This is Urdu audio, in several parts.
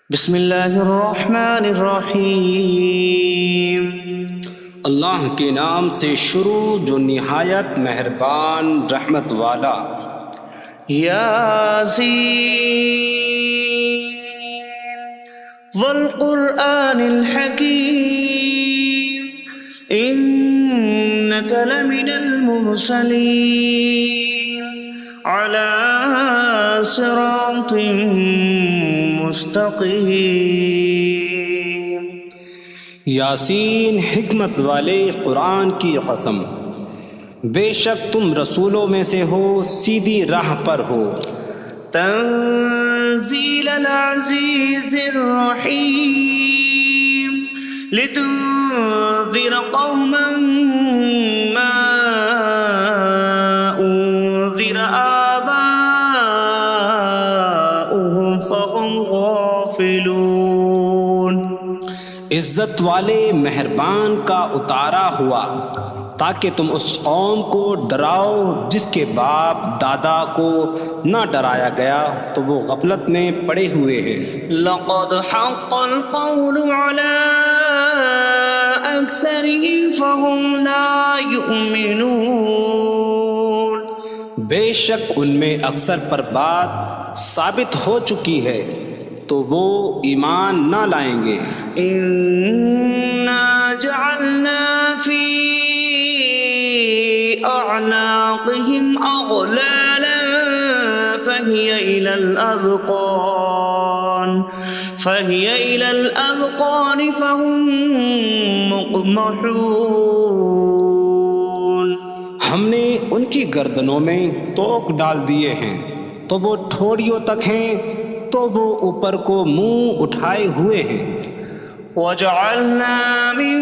بسم اللہ الرحمن الرحیم۔ اللہ کے نام سے شروع جو نہایت مہربان رحمت والا۔ یاسین والقرآن الحکیم انک لمن المرسلین علی صراط مستقیم۔ یاسین حکمت والے قرآن کی قسم، بے شک تم رسولوں میں سے ہو، سیدھی راہ پر ہو۔ تنزیل العزیز الرحیم لتنذر قوما ما انذر آباؤهم فهم غافلون۔ عزت والے مہربان کا اتارا ہوا تاکہ تم اس قوم کو ڈراؤ جس کے باپ دادا کو نہ ڈرایا گیا تو وہ غفلت میں پڑے ہوئے ہیں۔ لقد حق القول على أكثرهم فهم لا يؤمنون۔ بے شک ان میں اکثر پر بات ثابت ہو چکی ہے تو وہ ایمان نہ لائیں گے۔ إنا جعلنا في أعناقهم أغلالا فهي إلى الأذقان فهم مقمحون۔ ہم نے ان کی گردنوں میں توق ڈال دیے ہیں تو وہ ٹھوڑیوں تک ہیں، تو وہ اوپر کو منہ اٹھائے ہوئے ہیں۔ وجعلنا من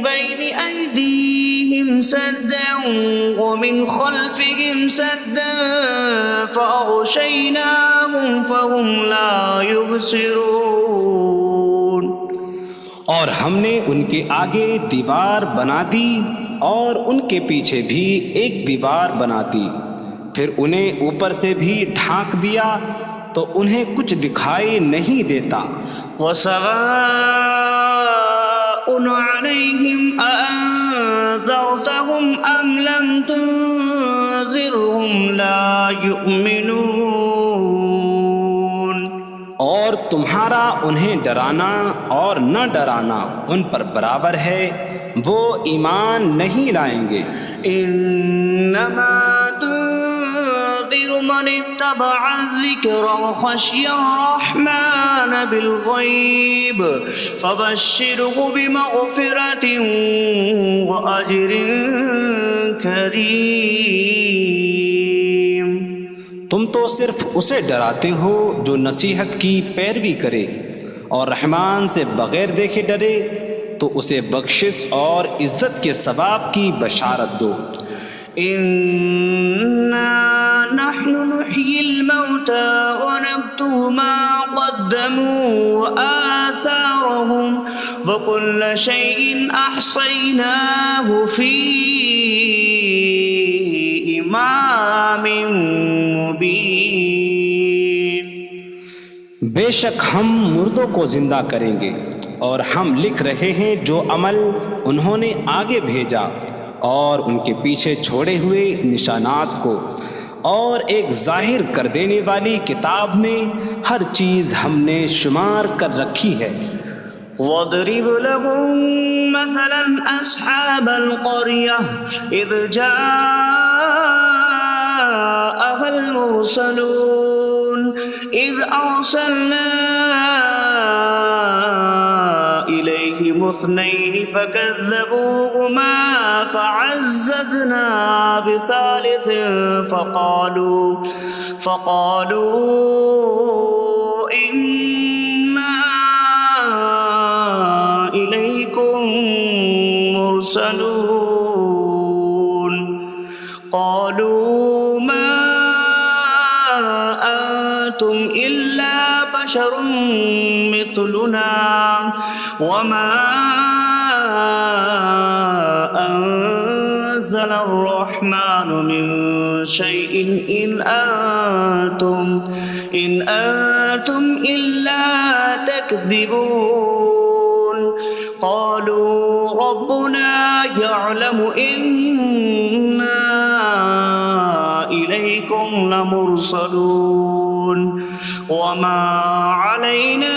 بين أيديهم سدا ومن خلفهم سدا فأغشيناهم فهم لا يبصرون۔ اور ہم نے ان کے آگے دیوار بنا دی اور ان کے پیچھے بھی ایک دیوار بنا دی، پھر انہیں اوپر سے بھی ڈھانک دیا تو انہیں کچھ دکھائی نہیں دیتا۔ وسواء عليهم أأنذرتهم أم لم تنذرهم لا يؤمنون۔ اور تمہارا انہیں ڈرانا اور نہ ڈرانا ان پر برابر ہے، وہ ایمان نہیں لائیں گے۔ انما تنذر من اتبع الذکر وخشی الرحمن بالغیب فبشره بمغفرة واجر کریم۔ تم تو صرف اسے ڈراتے ہو جو نصیحت کی پیروی کرے اور رحمان سے بغیر دیکھے ڈرے، تو اسے بخشش اور عزت کے ثواب کی بشارت دو۔ انا نحن نحيي الموتى ونكتب ما قدموا وآثارهم وكل شيء أحصيناه في إمام مبين۔ بے شک ہم مردوں کو زندہ کریں گے اور ہم لکھ رہے ہیں جو عمل انہوں نے آگے بھیجا اور ان کے پیچھے چھوڑے ہوئے نشانات کو، اور ایک ظاہر کر دینے والی کتاب میں ہر چیز ہم نے شمار کر رکھی ہے۔ وَاضْرِبْ لَهُم مَّثَلًا أَصْحَابَ الْقَرْيَةِ إِذْ جَاءَهَا الْمُرْسَلُونَ إِذْ أَرْسَلْنَا إِلَيْهِمُ اثْنَيْنِ فَكَذَّبُوهُمَا فَعَزَّزْنَا بِثَالِثٍ فَقَالُوا إِنَّا إِلَيْكُمْ مُرْسَلُونَ۔ قَالُوا مَا أَنتُمْ إِلَّا بَشَرٌ مِثْلُنَا وَمَا أَنتُمْ نزل الرحمن من شيء إن أنتم إلا تكذبون قالوا ربنا يعلم إنا إليكم لمرسلون وما علينا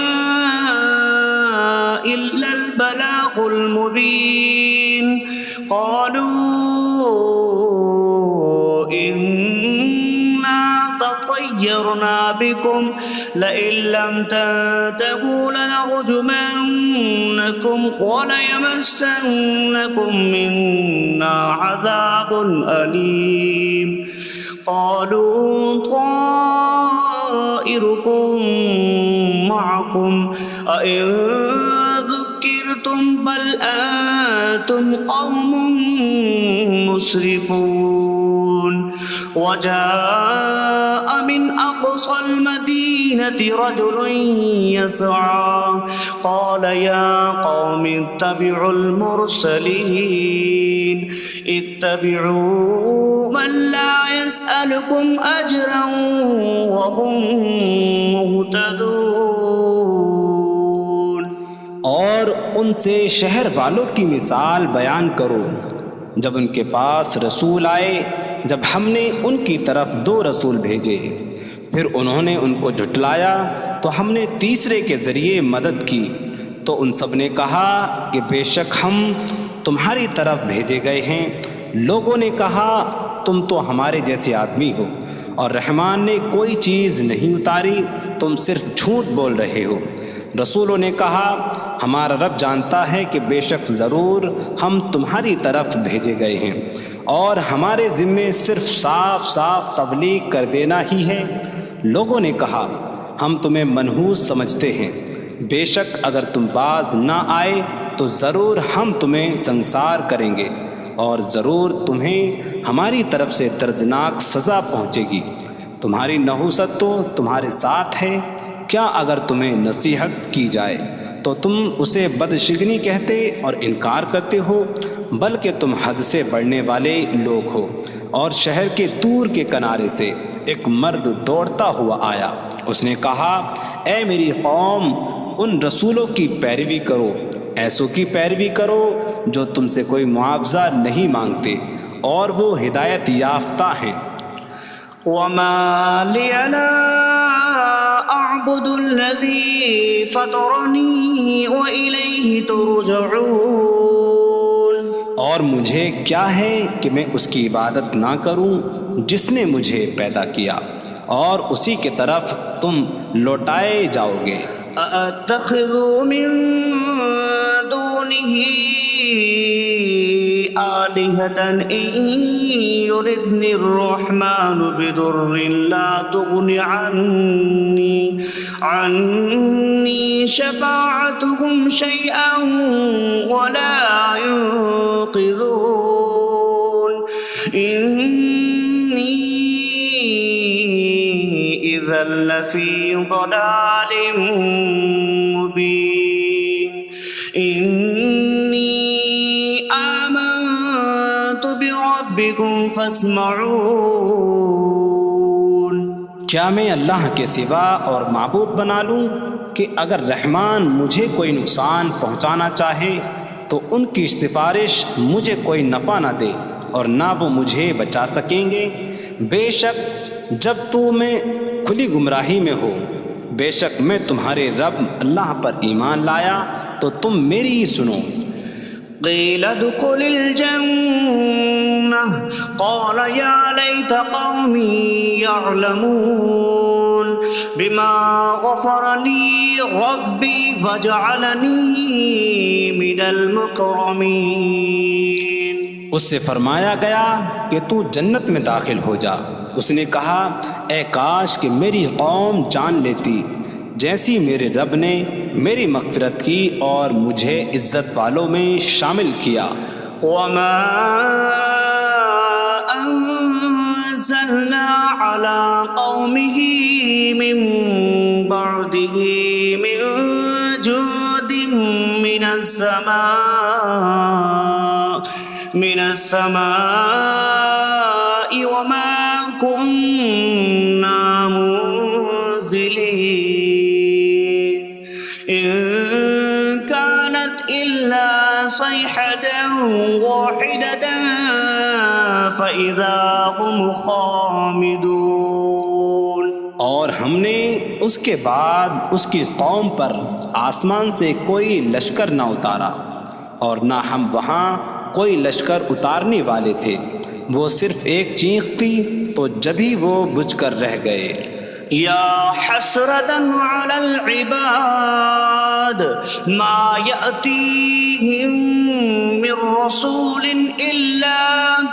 إلا البلاغ المبين قالوا إنا تطيرنا بكم لئن لم تنتهوا لنرجمنكم وليمسنكم منا عذاب أليم قالوا طائركم معكم أئن ذكرتم بل أنتم قوم مسرفون وجاء من أقصى المدينة رجل يسعى قال يا قوم اتبعوا المرسلين اتبعوا من لا يسألكم أجرا وهم مهتدون اور ان سے شہر والوں کی مثال بیان کرو جب ان کے پاس رسول آئے جب ہم نے ان کی طرف 2 رسول بھیجے پھر انہوں نے ان کو جھٹلایا تو ہم نے تیسرے کے ذریعے مدد کی تو ان سب نے کہا کہ بے شک ہم تمہاری طرف بھیجے گئے ہیں لوگوں نے کہا تم تو ہمارے جیسے آدمی ہو اور رحمان نے کوئی چیز نہیں اتاری تم صرف جھوٹ بول رہے ہو رسولوں نے کہا ہمارا رب جانتا ہے کہ بے شک ضرور ہم تمہاری طرف بھیجے گئے ہیں اور ہمارے ذمے صرف صاف صاف تبلیغ کر دینا ہی ہے لوگوں نے کہا ہم تمہیں منحوس سمجھتے ہیں بے شک اگر تم باز نہ آئے تو ضرور ہم تمہیں سنسار کریں گے اور ضرور تمہیں ہماری طرف سے دردناک سزا پہنچے گی تمہاری نحوست تو تمہارے ساتھ ہے کیا اگر تمہیں نصیحت کی جائے تو تم اسے بدشگنی کہتے اور انکار کرتے ہو بلکہ تم حد سے بڑھنے والے لوگ ہو اور شہر کے دور کے کنارے سے ایک مرد دوڑتا ہوا آیا اس نے کہا اے میری قوم ان رسولوں کی پیروی کرو ایسوں کی پیروی کرو جو تم سے کوئی معاوضہ نہیں مانگتے اور وہ ہدایت یافتہ ہیں وما لي لا أعبد الذي فطرني وإليه ترجعون اور مجھے کیا ہے کہ میں اس کی عبادت نہ کروں جس نے مجھے پیدا کیا اور اسی کی طرف تم لوٹائے جاؤ گے أأتخذ من دونه آلهة إن يردني الرحمن بضر لا تغن عني شفاعتهم شيئا ولا ينقذون إني إذا لفي ضلال مبين إني آمنت بربكم فاسمعون کیا میں اللہ کے سوا اور معبود بنا لوں کہ اگر رحمان مجھے کوئی نقصان پہنچانا چاہے تو ان کی سفارش مجھے کوئی نفع نہ دے اور نہ وہ مجھے بچا سکیں گے بے شک جب میں کھلی گمراہی میں ہو بے شک میں تمہارے رب اللہ پر ایمان لایا تو تم میری ہی سنو قيل ادخل الجنة قال يا ليت قومي يعلمون بما غفر لي ربي فجعلني من المكرمين اس سے فرمایا گیا کہ تو جنت میں داخل ہو جا اس نے کہا اے کاش کہ میری قوم جان لیتی جیسی میرے رب نے میری مغفرت کی اور مجھے عزت والوں میں شامل کیا وما أنزلنا على قومه من بعده من جود من السماء من السماء وما كنا منزلين إن كانت إلا صيحة واحدة فإذا هم خامدون۔ اور ہم نے اس کے بعد اس کی قوم پر آسمان سے کوئی لشکر نہ اتارا، اور نہ ہم وہاں کوئی لشکر اتارنے والے تھے، وہ صرف ایک چیخ تھی تو جبھی وہ بجھ کر رہ گئے۔ یا حسرة على العباد ما يأتيهم من رسول إلا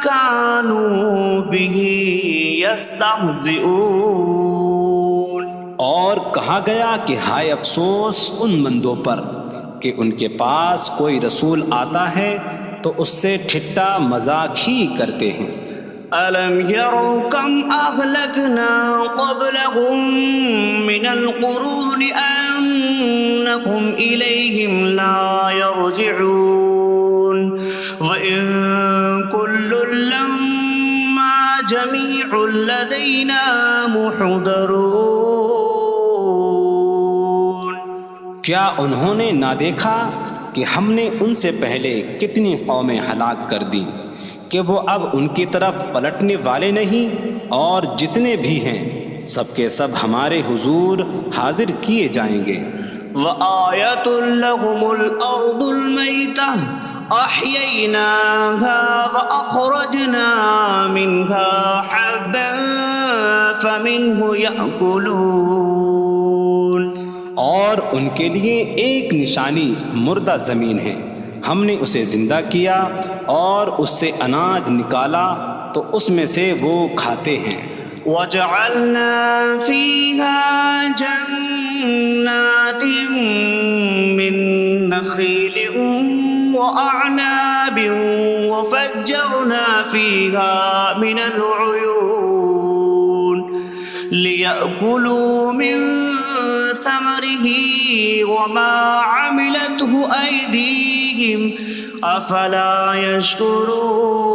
كانوا به يستهزئون۔ اور کہا گیا کہ ہائے افسوس ان بندوں پر کہ ان کے پاس کوئی رسول آتا ہے تو اس سے ٹھٹا مذاق ہی کرتے ہیں۔ أَلَمْ يَرَوْا كَمْ أَهْلَكْنَا قَبْلَهُمْ مِنَ الْقُرُونِ أَنَّكُمْ إِلَيْهِمْ لَا يَرْجِعُونَ وَإِن كُلٌّ لَّمَّا جَمِيعٌ لَّدَيْنَا مُحْضَرُونَ۔ کیا انہوں نے نہ دیکھا کہ ہم نے ان سے پہلے کتنی قومیں ہلاک کر دیں کہ وہ اب ان کی طرف پلٹنے والے نہیں، اور جتنے بھی ہیں سب کے سب ہمارے حضور حاضر کیے جائیں گے۔ وَآيَةٌ لَّهُمُ الْأَرْضُ الْمَيْتَةُ أَحْيَيْنَاهَا وَأَخْرَجْنَا مِنْهَا حَبًّا فَمِنْهُ يَأْكُلُونَ۔ اور ان کے لیے ایک نشانی مردہ زمین ہے، ہم نے اسے زندہ کیا اور اس سے اناج نکالا تو اس میں سے وہ کھاتے ہیں۔ وَجَعَلْنَا فِيهَا جَنَّاتٍ مِّن نَّخِيلٍ وَأَعْنَابٍ وَفَجَّرْنَا فِيهَا مِنَ الْعُيُونِ لِيَأْكُلُوا مِن ثَمَرِهِ وَمَا عَمِلَتْهُ أَيْدِيهِمْ أَفَلَا يَشْكُرُونَ۔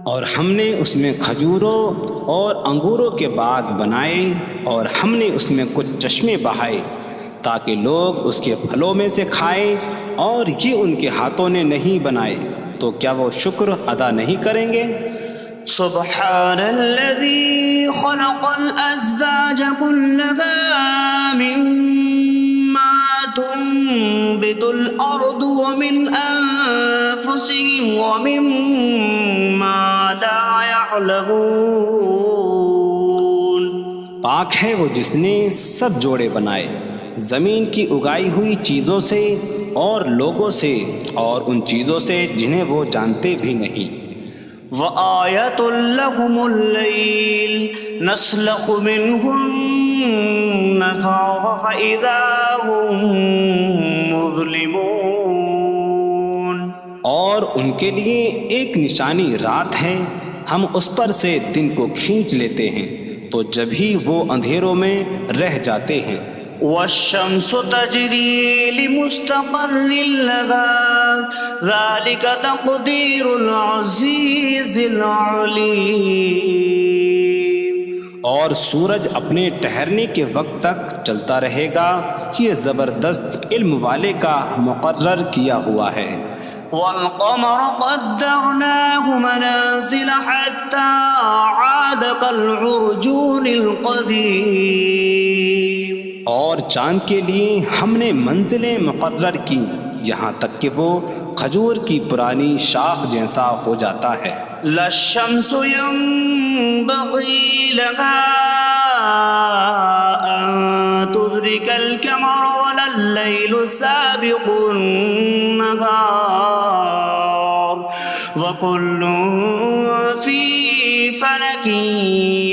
اور ہم نے اس میں کھجوروں اور انگوروں کے باغ بنائے، اور ہم نے اس میں کچھ چشمے بہائے تاکہ لوگ اس کے پھلوں میں سے کھائیں، اور یہ ان کے ہاتھوں نے نہیں بنائے، تو کیا وہ شکر ادا نہیں کریں گے؟ سبحان الذي خلق الأزواج كلها مما تنبت الأرض ومن أنفسهم ومما لا يعلمون۔ پاک ہے وہ جس نے سب جوڑے بنائے زمین کی اگائی ہوئی چیزوں سے اور لوگوں سے اور ان چیزوں سے جنہیں وہ جانتے بھی نہیں۔ وَآيَةٌ لَّهُمُ اللَّيْلُ نَسْلَخُ مِنْهُ النَّهَارَ فَإِذَا هُم مُظْلِمُونَ۔ اور ان کے لیے ایک نشانی رات ہے، ہم اس پر سے دن کو کھینچ لیتے ہیں تو جبھی وہ اندھیروں میں رہ جاتے ہیں۔ وَالشَّمْسُ تَجْرِي لِمُسْتَقَرٍّ لَّهَا ذَلِكَ تَقْدِيرُ الْعَزِيزِ الْعَلِيمِ۔ اور سورج اپنے ٹھہرنے کے وقت تک چلتا رہے گا، یہ زبردست علم والے کا مقرر کیا ہوا ہے۔ وَالْقَمَرَ قَدَّرْنَاهُ مَنَازِلَ حَتَّى عَادَ كَالْعُرْجُونِ الْقَدِيمِ۔ اور چاند کے لیے ہم نے منزلیں مقرر کی یہاں تک کہ وہ کھجور کی پرانی شاخ جیسا ہو جاتا ہے۔ لا الشمس ينبغي لها أن تدرك القمر ولا الليل سابق النهار وكل في فلك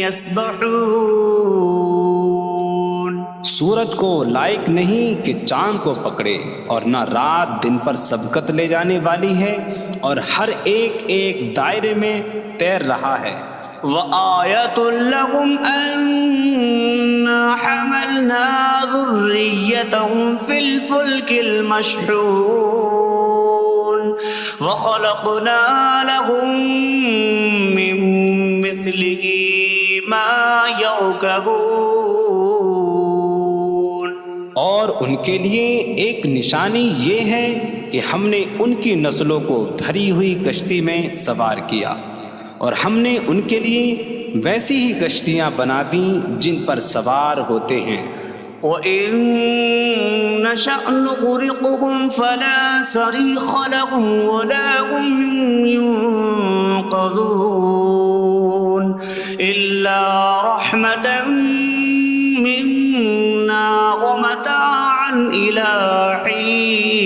يسبحون۔ سورج کو لائق نہیں کہ چاند کو پکڑے، اور نہ رات دن پر سبقت لے جانے والی ہے، اور ہر ایک ایک دائرے میں تیر رہا ہے۔ وَآيَةٌ لَّهُمْ أَنَّا حَمَلْنَا ذُرِّيَّتَهُمْ فِي الْفُلْكِ الْمَشْحُونِ۔ وخلقنا لهم من مثله ما يركبون. اور ان کے لیے ایک نشانی یہ ہے کہ ہم نے ان کی نسلوں کو بھری ہوئی کشتی میں سوار کیا، اور ہم نے ان کے لیے ویسی ہی کشتیاں بنا دیں جن پر سوار ہوتے ہیں. وَإِن نَّشَأْ نُغْرِقْهُمْ فَلَا صَرِيخَ لَهُمْ وَلَا هُمْ يُنقَذُونَ إِلَّا رَحْمَةً مِّنَّا وَمَتَاعًا إِلَىٰ حِينٍ.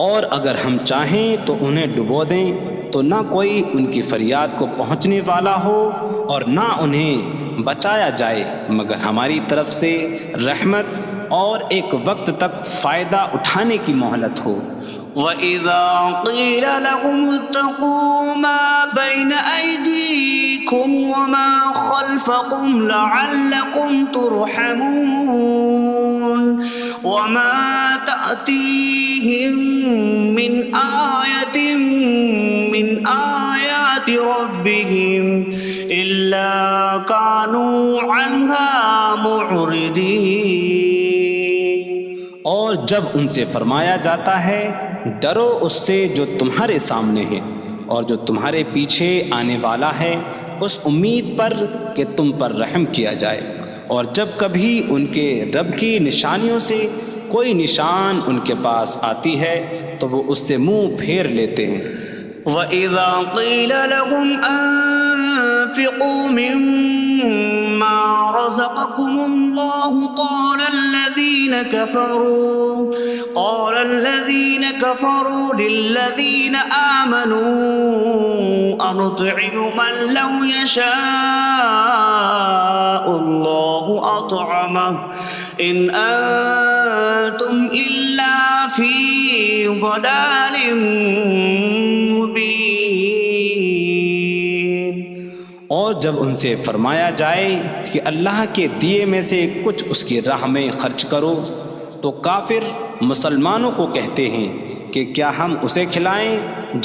اور اگر ہم چاہیں تو انہیں ڈبو دیں تو نہ کوئی ان کی فریاد کو پہنچنے والا ہو اور نہ انہیں بچایا جائے مگر ہماری طرف سے رحمت اور ایک وقت تک فائدہ اٹھانے کی مہلت ہو. وَإِذَا قِيلَ لَهُمُ اتَّقُوا مَا بَيْنَ أَيْدِيكُمْ وَمَا خَلْفَكُمْ لَعَلَّكُمْ تُرْحَمُونَ وَمَا تَأْتِيهِم مِّنْ آيَةٍ مِّنْ آيَاتِ رَبِّهِمْ إِلَّا كَانُوا عَنْهَا مُعْرِضِينَ. اور جب ان سے فرمایا جاتا ہے ڈرو اس سے جو تمہارے سامنے ہے اور جو تمہارے پیچھے آنے والا ہے، اس امید پر کہ تم پر رحم کیا جائے، اور جب کبھی ان کے رب کی نشانیوں سے کوئی نشان ان کے پاس آتی ہے تو وہ اس سے منہ پھیر لیتے ہیں. وَإِذَا قِيلَ لَهُمْ أَنفِقُوا مِمَّا رَزَقَكُمُ اللَّهُ قَالَ الَّذِينَ كَفَرُوا لِلَّذِينَ آمَنُوا أَنُطْعِمُ مَن لَّوْ يَشَاءُ اللَّهُ أَطْعَمَهُ إِنْ أَنتُمْ إِلَّا فِي ضَلَالٍ مبین. اور جب ان سے فرمایا جائے کہ اللہ کے دیے میں سے کچھ اس کی راہ میں خرچ کرو تو کافر مسلمانوں کو کہتے ہیں کہ کیا ہم اسے کھلائیں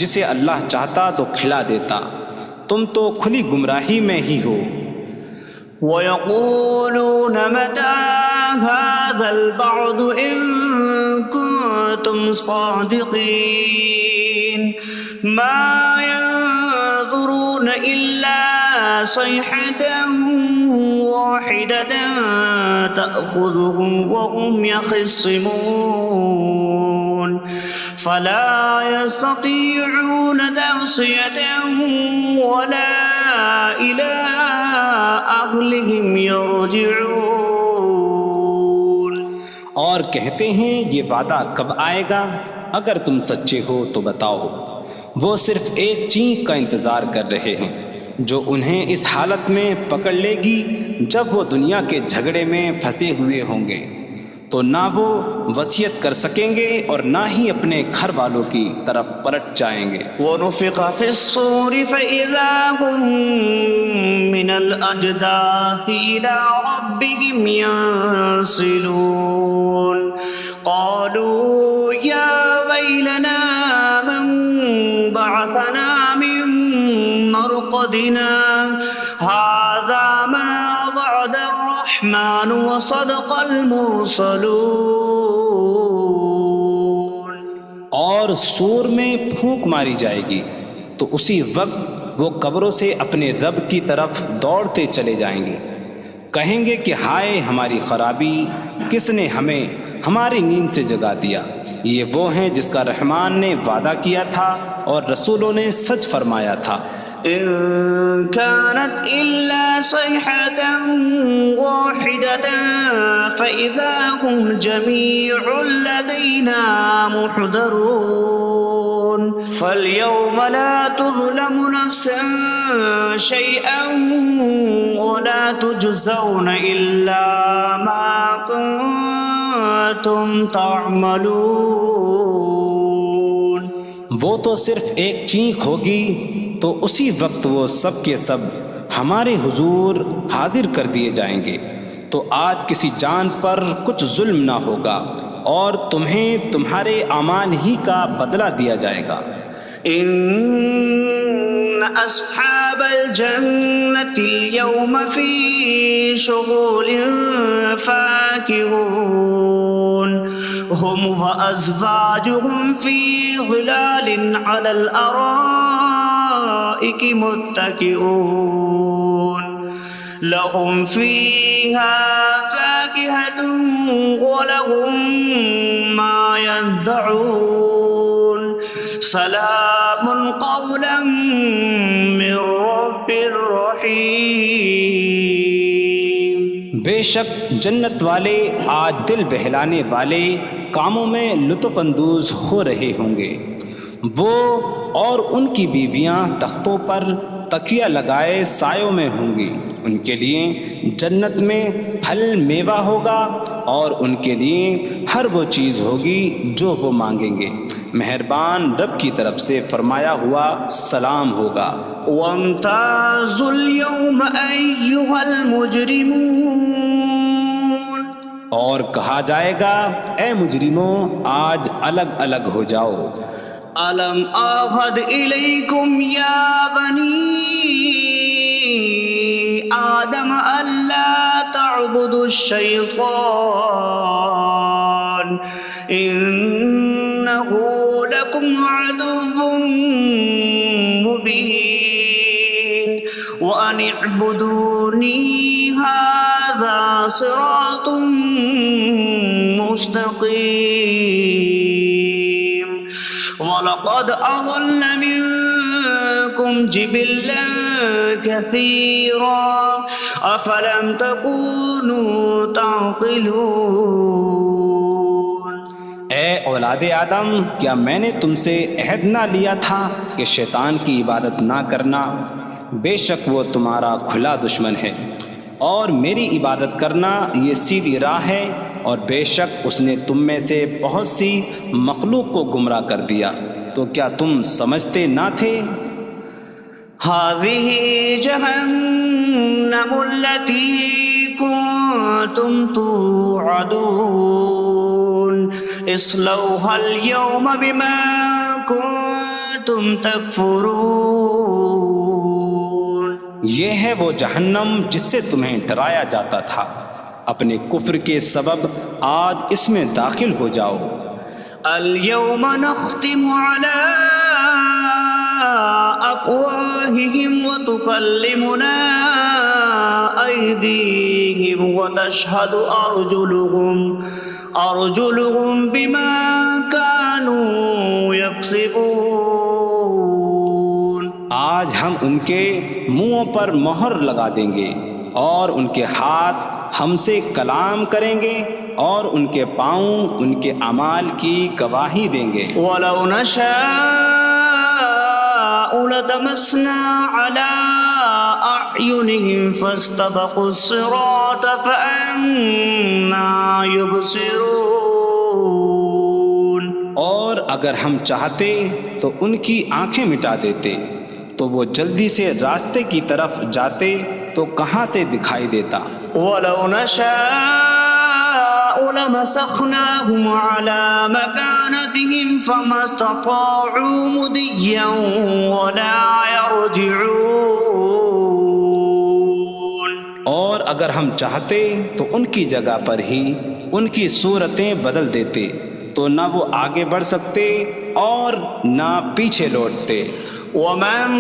جسے اللہ چاہتا تو کھلا دیتا، تم تو کھلی گمراہی میں ہی ہو. وَيَقُولُونَ مَتَىٰ هَٰذَا الْوَعْدُ إِن كُنتُمْ صَادِقِينَ مَا يَنظُرُونَ إِلَّا صَيْحَةً وَاحِدَةً تَأْخُذُهُمْ وَهُمْ يَخِصِّمُونَ فَلَا يَسْتَطِيعُونَ تَوْصِيَةً وَلَا إِلَىٰ أَهْلِهِمْ يَرْجِعُونَ. اور کہتے ہیں یہ وعدہ کب آئے گا؟ اگر تم سچے ہو تو بتاؤ. وہ صرف ایک چینک کا انتظار کر رہے ہیں جو انہیں اس حالت میں پکڑ لے گی جب وہ دنیا کے جھگڑے میں پھنسے ہوئے ہوں گے، تو نہ وہ وصیت کر سکیں گے اور نہ ہی اپنے گھر والوں کی طرف پلٹ جائیں گے. وَنُفِخَ فِي الصُّورِ فَإِذَا هُم مِّنَ الْأَجْدَاثِ إِلَىٰ رَبِّهِمْ يَنسِلُونَ قَالُوا يَا وَيْلَنَا مَن بَعَثَنَا مِن مَّرْقَدِنَا هَٰذَا مَا وَعَدَ الرَّحْمَٰنُ وَصَدَقَ الْمُرْسَلُونَ. اور سور میں پھونک ماری جائے گی تو اسی وقت وہ قبروں سے اپنے رب کی طرف دوڑتے چلے جائیں گے، کہیں گے کہ ہائے ہماری خرابی، کس نے ہمیں ہماری نیند سے جگا دیا. یہ وہ ہیں جس کا رحمان نے وعدہ کیا تھا اور رسولوں نے سچ فرمایا تھا. إن كانت إلا صيحة واحدة فإذا هم جميع لدينا محضرون. فاليوم لا تظلم نفس شيئا ولا تجزون إلا ما كنتم تعملون. وہ تو صرف ایک چینک ہوگی تو اسی وقت وہ سب کے سب ہمارے حضور حاضر کر دیے جائیں گے، تو آج کسی جان پر کچھ ظلم نہ ہوگا اور تمہیں تمہارے اعمال ہی کا بدلہ دیا جائے گا۔ إن أصحاب الجنة اليوم في شغل فاكهون هم وأزواجهم في ظلال على الأرائك متكئون لهم فيها فاكهة ولهم ما يدعون سلام قولا من رب رحیم۔ بے شک جنت والے آج دل بہلانے والے کاموں میں لطف اندوز ہو رہے ہوں گے۔ وہ اور ان کی بیویاں تختوں پر تکیہ لگائے سایوں میں ہوں گی۔ ان کے لیے جنت میں پھل میوہ ہوگا اور ان کے لیے ہر وہ چیز ہوگی جو وہ مانگیں گے۔ مہربان رب کی طرف سے فرمایا ہوا سلام ہوگا۔ وامتازوا اليوم أيها المجرمون، اور کہا جائے گا اے مجرموں آج الگ الگ ہو جاؤ۔ ألم أعهد إليكم يا بني آدم ألا تعبدوا الشيطان إنه لكم عدو مبين وأن اعبدوني هذا صراط مستقيم وَلَقَدْ أَضَلَّ مِنكُمْ جِبِلًّا كَثِيرًا أَفَلَمْ تَكُونُوا تَعْقِلُونَ۔ اے اولاد آدم، کیا میں نے تم سے عہد نہ لیا تھا کہ شیطان کی عبادت نہ کرنا؟ بے شک وہ تمہارا کھلا دشمن ہے، اور میری عبادت کرنا یہ سیدھی راہ ہے، اور بے شک اس نے تم میں سے بہت سی مخلوق کو گمراہ کر دیا، تو کیا تم سمجھتے نہ تھے؟ هذه جهنم التي كنتم توعدون اصلوها اليوم بما كنتم تكفرون۔ یہ ہے وہ جہنم جس سے تمہیں ڈرایا جاتا تھا، اپنے کفر کے سبب آج اس میں داخل ہو جاؤ۔ اليوم نختم على أفواههم وتكلمنا أيديهم وتشهد أرجلهم بما كانوا يكسبون۔ آج ہم ان کے منہوں پر مہر لگا دیں گے، اور ان کے ہاتھ ہم سے کلام کریں گے، اور ان کے پاؤں ان کے اعمال کی گواہی دیں گے۔ وَلَوْ نَشَاءُ لَطَمَسْنَا عَلَىٰ أَعْيُنِهِمْ فَاسْتَبَقُوا الصِّرَاطَ فَأَنَّىٰ يُبْصِرُونَ۔ اور اگر ہم چاہتے تو ان کی آنکھیں مٹا دیتے، تو وہ جلدی سے راستے کی طرف جاتے تو کہاں سے دکھائی دیتا۔ وَلَوْ نَشَاءُ لَمَسَخْنَاهُمْ عَلَىٰ مَكَانَتِهِمْ فَمَا اسْتَطَاعُوا مُضِيًّا وَلَا يَرْجِعُونَ۔ اور اگر ہم چاہتے تو ان کی جگہ پر ہی ان کی صورتیں بدل دیتے، تو نہ وہ آگے بڑھ سکتے اور نہ پیچھے لوٹتے۔ وَمَن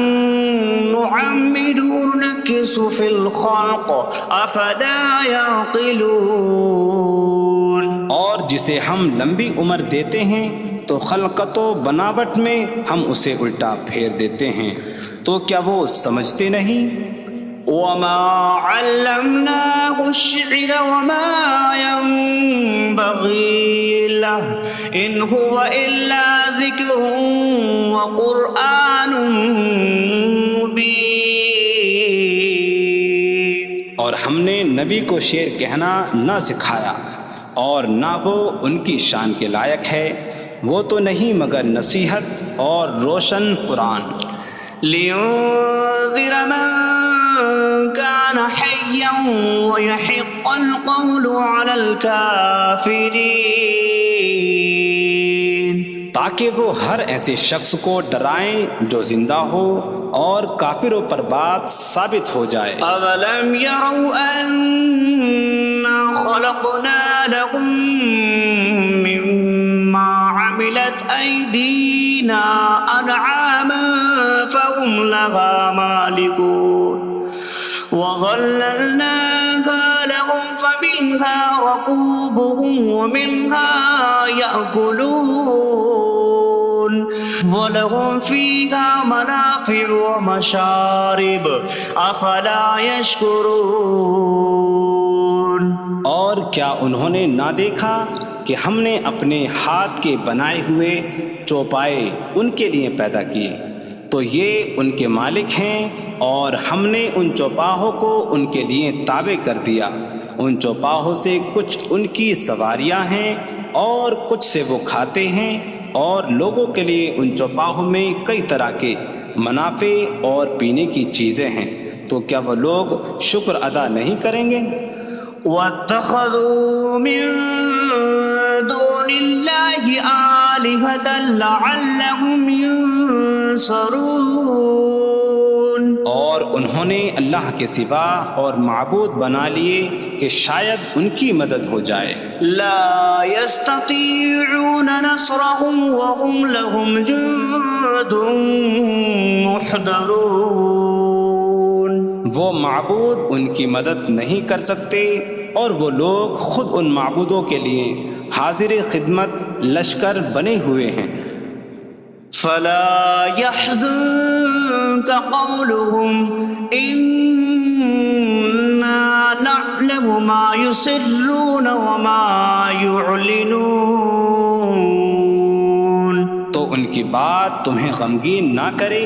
نُّعَمِّرْهُ نُنَكِّسْهُ فِي الْخَلْقِ أَفَلَا يَعْقِلُونَ۔ اور جسے ہم لمبی عمر دیتے ہیں تو خلقت و بناوٹ میں ہم اسے الٹا پھیر دیتے ہیں، تو کیا وہ سمجھتے نہیں؟ وَمَا عَلَّمْنَاهُ الشِّعْرَ وَمَا يَنبَغِي لَهُ إِنْ هُوَ إِلَّا ذِكْرٌ وَقُرْآنٌ مُّبِينٌ۔ اور ہم نے نبی کو شعر کہنا نہ سکھایا، اور نہ وہ ان کی شان کے لائق ہے، وہ تو نہیں مگر نصیحت اور روشن قرآن۔ لِيُنذِرَ مَن كَانَ حَيًّا حيا ويحق القول على الكافرين تاکہ وہ ہر ایسے شخص کو ڈرائیں جو زندہ ہو اور کافروں پر بات ثابت ہو جائے۔ أولم يروا أنا خلقنا لهم مما عملت أيدينا أنعاما فهم لها مالكون وظللناها لهم فمنها ركوبهم ومنها يأكلون وَلَهُمْ فِيهَا مَنَافِعُ وَمَشَارِبُ أَفَلَا يَشْكُرُونَ۔ اور کیا انہوں نے نہ دیکھا کہ ہم نے اپنے ہاتھ کے بنائے ہوئے چوپائے ان کے لیے پیدا کیے، تو یہ ان کے مالک ہیں، اور ہم نے ان چوپاہوں کو ان کے لیے تابع کر دیا۔ ان چوپاہوں سے کچھ ان کی سواریاں ہیں اور کچھ سے وہ کھاتے ہیں، اور لوگوں کے لیے ان چوپاہوں میں کئی طرح کے منافع اور پینے کی چیزیں ہیں، تو کیا وہ لوگ شکر ادا نہیں کریں گے؟ وَاتَّخَذُوا مِن دُونِ اللَّهِ آلِهَةً لَعَلَّهُمْ يُنصَرُونَ۔ اور انہوں نے اللہ کے سوا اور معبود بنا لیے کہ شاید ان کی مدد ہو جائے۔ لا يستطيعون نصرهم وهم لهم جند محضرون۔ وہ معبود ان کی مدد نہیں کر سکتے، اور وہ لوگ خود ان معبودوں کے لیے حاضر خدمت لشکر بنے ہوئے ہیں۔ فلا يحزنك قولهم إنا نعلم ما يسرون وما يعلنون۔ تو ان کی بات تمہیں غمگین نہ کرے،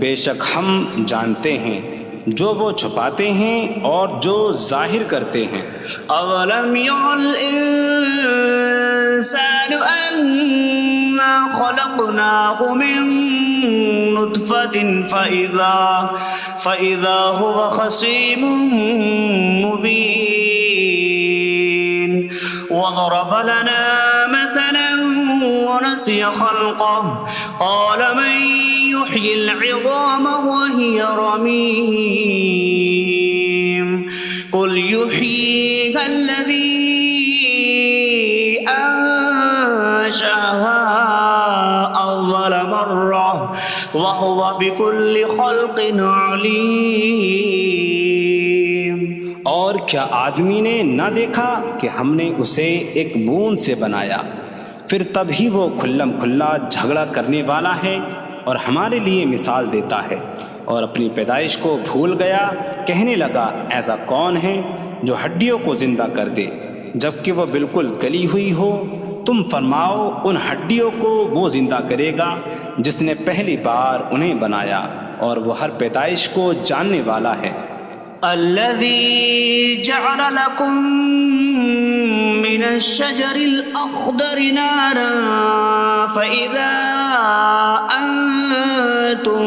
بے شک ہم جانتے ہیں جو وہ چھپاتے ہیں اور جو ظاہر کرتے ہیں۔ اولم ير الانسان انا خلقناه من نطفة فإذا هو خصيم مبين وضرب لنا مثلا ونسي خلقه قال من يحيي العظام وهي رميم قل يحييها الذي أنشأها أول مرة وهو بكل خلق عليم۔ اور کیا آدمی نے نہ دیکھا کہ ہم نے اسے ایک بوند سے بنایا، پھر تب ہی وہ کھلم کھلا جھگڑا کرنے والا ہے اور ہمارے لیے مثال دیتا ہے، اور اپنی پیدائش کو بھول گیا، کہنے لگا ایسا کون ہے جو ہڈیوں کو زندہ کر دے جبکہ وہ بالکل گلی ہوئی ہو؟ تم فرماؤ ان ہڈیوں کو وہ زندہ کرے گا جس نے پہلی بار انہیں بنایا، اور وہ ہر پیدائش کو جاننے والا ہے۔ الذي جعل لكم من الشجر الأخضر نارا فإذا أنتم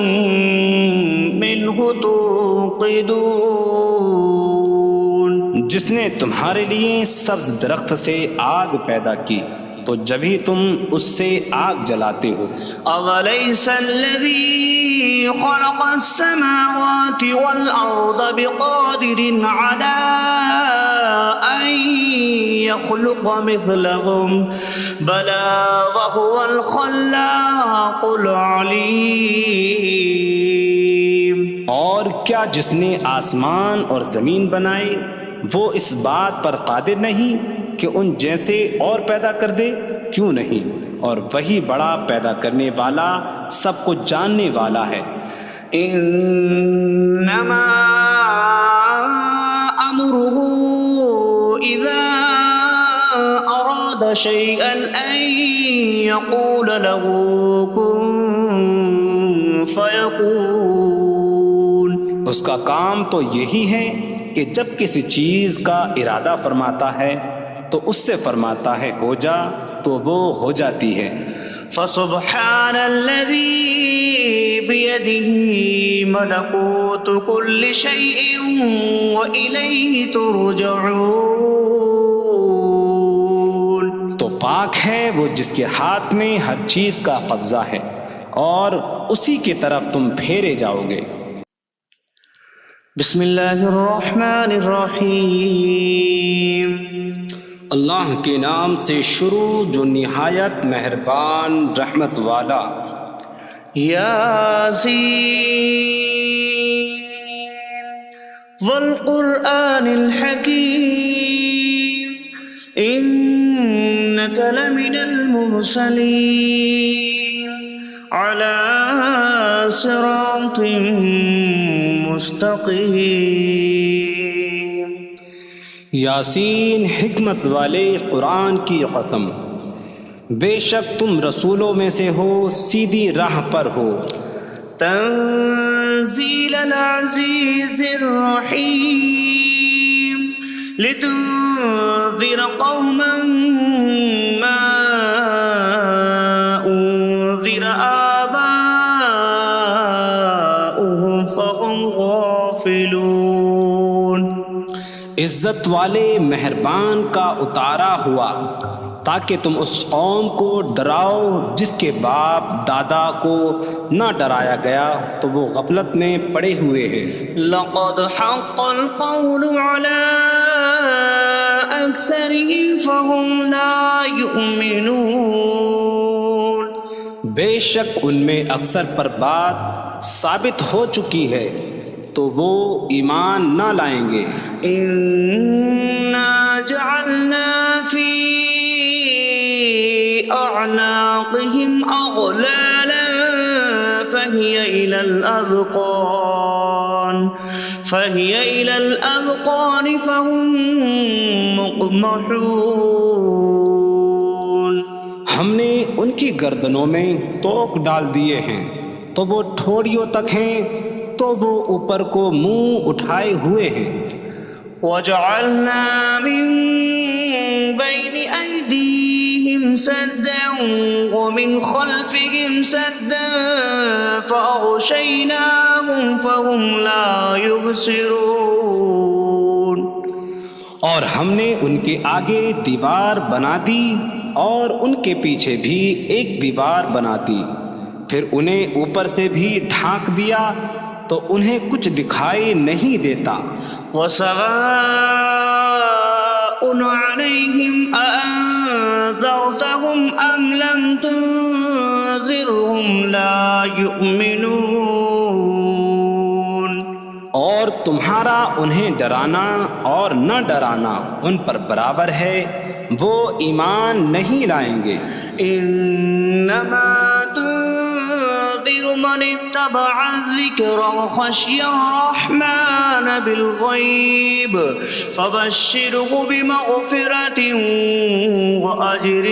منه توقدون۔ جس نے تمہارے لیے سبز درخت سے آگ پیدا کی تو جبھی تم اس سے آگ جلاتے ہو۔ أَوَلَيْسَ الَّذِي خَلَقَ السَّمَاوَاتِ وَالْأَرْضَ بِقَادِرٍ عَلَىٰ أَن يَخْلُقَ مِثْلَهُم بَلَىٰ وَهُوَ الْخَلَّاقُ الْعَلِيمُ۔ اور کیا جس نے آسمان اور زمین بنائے وہ اس بات پر قادر نہیں کہ ان جیسے اور پیدا کر دے؟ کیوں نہیں، اور وہی بڑا پیدا کرنے والا سب کچھ جاننے والا ہے۔ انما امره اذا اراد شيئا ان يقول له كن فيكون۔ اس کا کام تو یہی ہے کہ جب کسی چیز کا ارادہ فرماتا ہے تو اس سے فرماتا ہے ہو جا، تو وہ ہو جاتی ہے۔ فسبحان الذي بيده ملكوت كل شيء وإليه ترجعون. تو پاک ہے وہ جس کے ہاتھ میں ہر چیز کا قبضہ ہے اور اسی کی طرف تم پھیرے جاؤ گے. بسم اللہ الرحمن الرحیم. اللہ کے نام سے شروع جو نہایت مہربان رحمت والا. یاسین والقرآن الحکیم انک لمن المرسلین علی صراط مستقیم. یاسین حکمت والے قرآن کی قسم، بے شک تم رسولوں میں سے ہو، سیدھی راہ پر ہو. تنزیل العزیز الرحیم لتنذر قوما ما انذر آباؤهم فهم غافلون. عزت والے مہربان کا اتارا ہوا تاکہ تم اس قوم کو ڈراؤ جس کے باپ دادا کو نہ ڈرایا گیا تو وہ غفلت میں پڑے ہوئے ہیں. لقد حق القول على أكثرهم فهم لا يؤمنون. بے شک ان میں اکثر پر بات ثابت ہو چکی ہے تو وہ ایمان نہ لائیں گے. إنا جعلنا في أعناقهم أغلالا فهي إلى الأذقان فهم مقمحون. ہم نے ان کی گردنوں میں توق ڈال دیے ہیں تو وہ ٹھوڑیوں تک ہیں تو وہ اوپر کو منہ اٹھائے ہوئے ہیں. وجعلنا من بين أيديهم سدا ومن خلفهم سدا فأغشيناهم فهم لا يبصرون. اور ہم نے ان کے آگے دیوار بنا دی اور ان کے پیچھے بھی ایک دیوار بنا دی، پھر انہیں اوپر سے بھی ڈھانک دیا تو انہیں کچھ دکھائی نہیں دیتا. وسواء عليهم أأنذرتهم أم لم تنذرهم لا يؤمنون. اور تمہارا انہیں ڈرانا اور نہ ڈرانا ان پر برابر ہے، وہ ایمان نہیں لائیں گے. انما تنذر من اتبع الذکر وخشی الرحمن بالغیب فبشره بمغفرة وأجر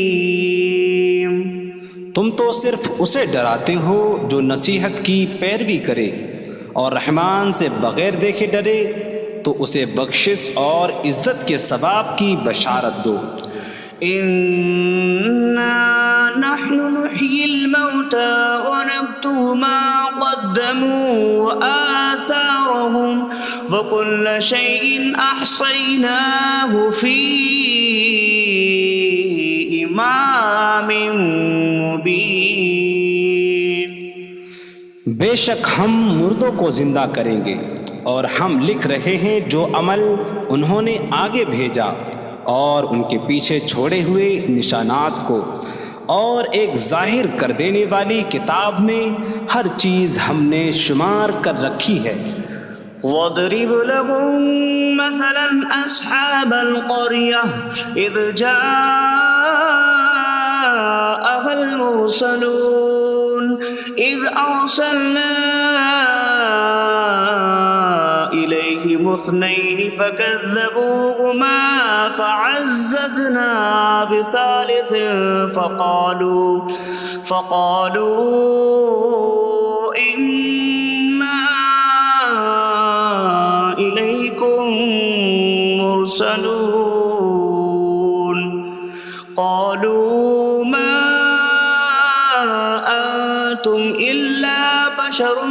کریم. تم تو صرف اسے ڈراتے ہو جو نصیحت کی پیروی کرے اور رحمان سے بغیر دیکھے ڈرے تو اسے بخشش اور عزت کے ثواب کی بشارت دو. إنا نحن نحيي الموتى ونكتب ما قدموا وآثارهم وكل شيء أحصيناه في إمام مبين. بے شک ہم مردوں کو زندہ کریں گے اور ہم لکھ رہے ہیں جو عمل انہوں نے آگے بھیجا اور ان کے پیچھے چھوڑے ہوئے نشانات کو، اور ایک ظاہر کر دینے والی کتاب میں ہر چیز ہم نے شمار کر رکھی ہے. واضرب لهم مثلا أصحاب القرية إذ جاءها المرسلون إذ أرسلنا إليهم اثنين فكذبوهما فعززنا بثالث فقالوا إنا إليكم مرسلون. بشر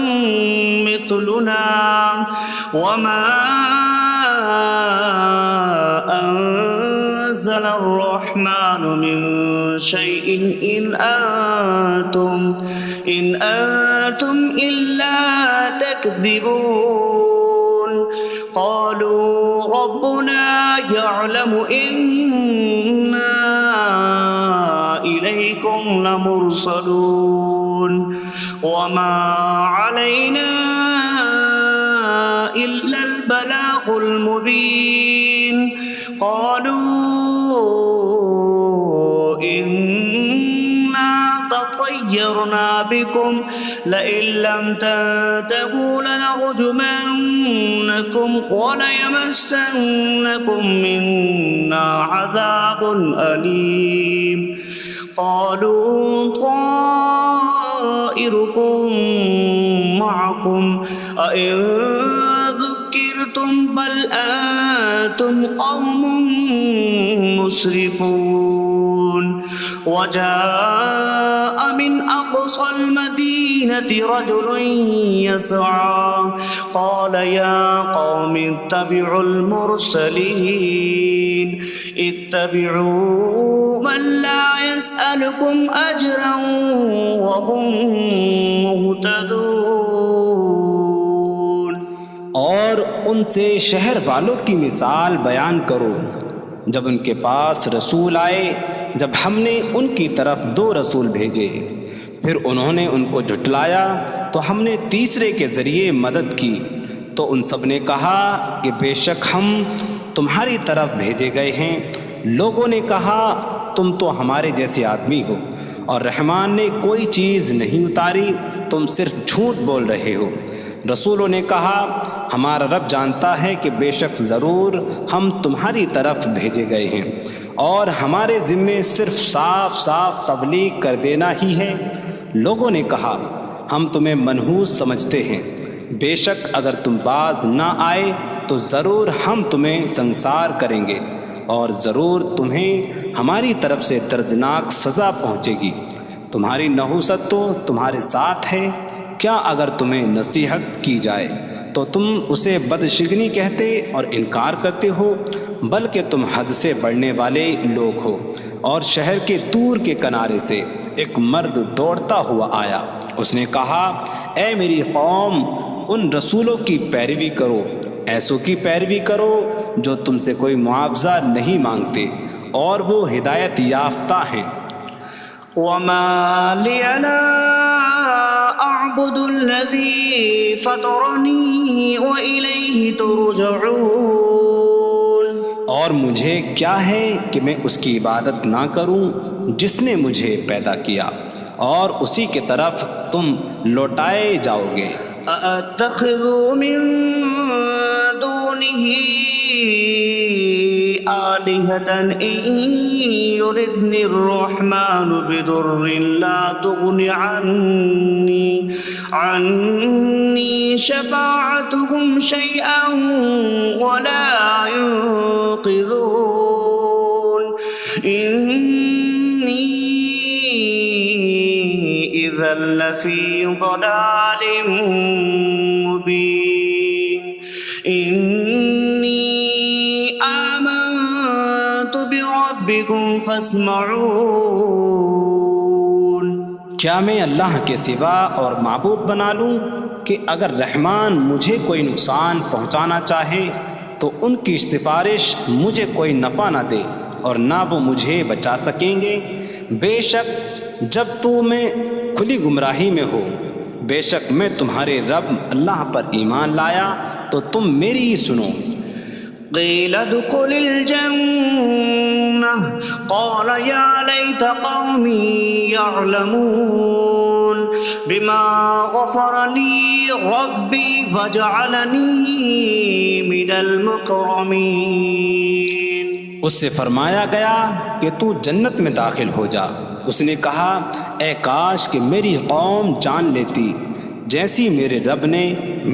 مثلنا وما أنزل الرحمن من شيء إن أنتم إلا تكذبون قالوا ربنا يعلم إنا إليكم لمرسلون وما علينا إلا البلاغ المبين قالوا إنا تطيرنا بكم لئن لم تنتهوا لنرجمنكم وليمسنكم منا عذاب أليم قالوا طائركم معكم أئن ذكرتم بل أنتم قوم مسرفون وجاء من أقصى المدينة رجل يسعى قال يا قوم اتبعوا المرسلين اتبعوا من لا يسألكم أجرا وهم مهتدون اور ان سے شہر والوں کی مثال بیان کرو جب ان کے پاس رسول آئے جب ہم نے ان کی طرف 2 رسول بھیجے پھر انہوں نے ان کو جھٹلایا تو ہم نے تیسرے کے ذریعے مدد کی تو ان سب نے کہا کہ بے شک ہم تمہاری طرف بھیجے گئے ہیں لوگوں نے کہا تم تو ہمارے جیسے آدمی ہو اور رحمان نے کوئی چیز نہیں اتاری تم صرف جھوٹ بول رہے ہو رسولوں نے کہا ہمارا رب جانتا ہے کہ بے شک ضرور ہم تمہاری طرف بھیجے گئے ہیں اور ہمارے ذمے صرف صاف صاف تبلیغ کر دینا ہی ہے لوگوں نے کہا ہم تمہیں منحوس سمجھتے ہیں بے شک اگر تم باز نہ آئے تو ضرور ہم تمہیں سنسار کریں گے اور ضرور تمہیں ہماری طرف سے دردناک سزا پہنچے گی تمہاری نحوست تو تمہارے ساتھ ہے کیا اگر تمہیں نصیحت کی جائے تو تم اسے بدشگنی کہتے اور انکار کرتے ہو بلکہ تم حد سے بڑھنے والے لوگ ہو اور شہر کے دور کے کنارے سے ایک مرد دوڑتا ہوا آیا اس نے کہا اے میری قوم ان رسولوں کی پیروی کرو ایسوں کی پیروی کرو جو تم سے کوئی معاوضہ نہیں مانگتے اور وہ ہدایت یافتہ ہیں وما لي لا أعبد الذي فطرني وإليه ترجعون اور مجھے کیا ہے کہ میں اس کی عبادت نہ کروں جس نے مجھے پیدا کیا اور اسی کی طرف تم لوٹائے جاؤ گے أأتخذ من دونه آلهة إن يردني الرحمن بضر لا تغن عني شفاعتهم شيئا ولا ينقذون إني إذا لفي ضلال مبين إني آمنت بربكم فاسمعون کیا میں اللہ کے سوا اور معبود بنا لوں کہ اگر رحمان مجھے کوئی نقصان پہنچانا چاہے تو ان کی سفارش مجھے کوئی نفع نہ دے اور نہ وہ مجھے بچا سکیں گے بے شک جب تم کھلی گمراہی میں ہو بے شک میں تمہارے رب اللہ پر ایمان لایا تو تم میری ہی سنو قيل ادخل الجنة قال يا ليت قومي يعلمون بما غفر لي ربي فجعلني من المكرمين اس سے فرمایا گیا کہ تو جنت میں داخل ہو جا اس نے کہا اے کاش کہ میری قوم جان لیتی جیسی میرے رب نے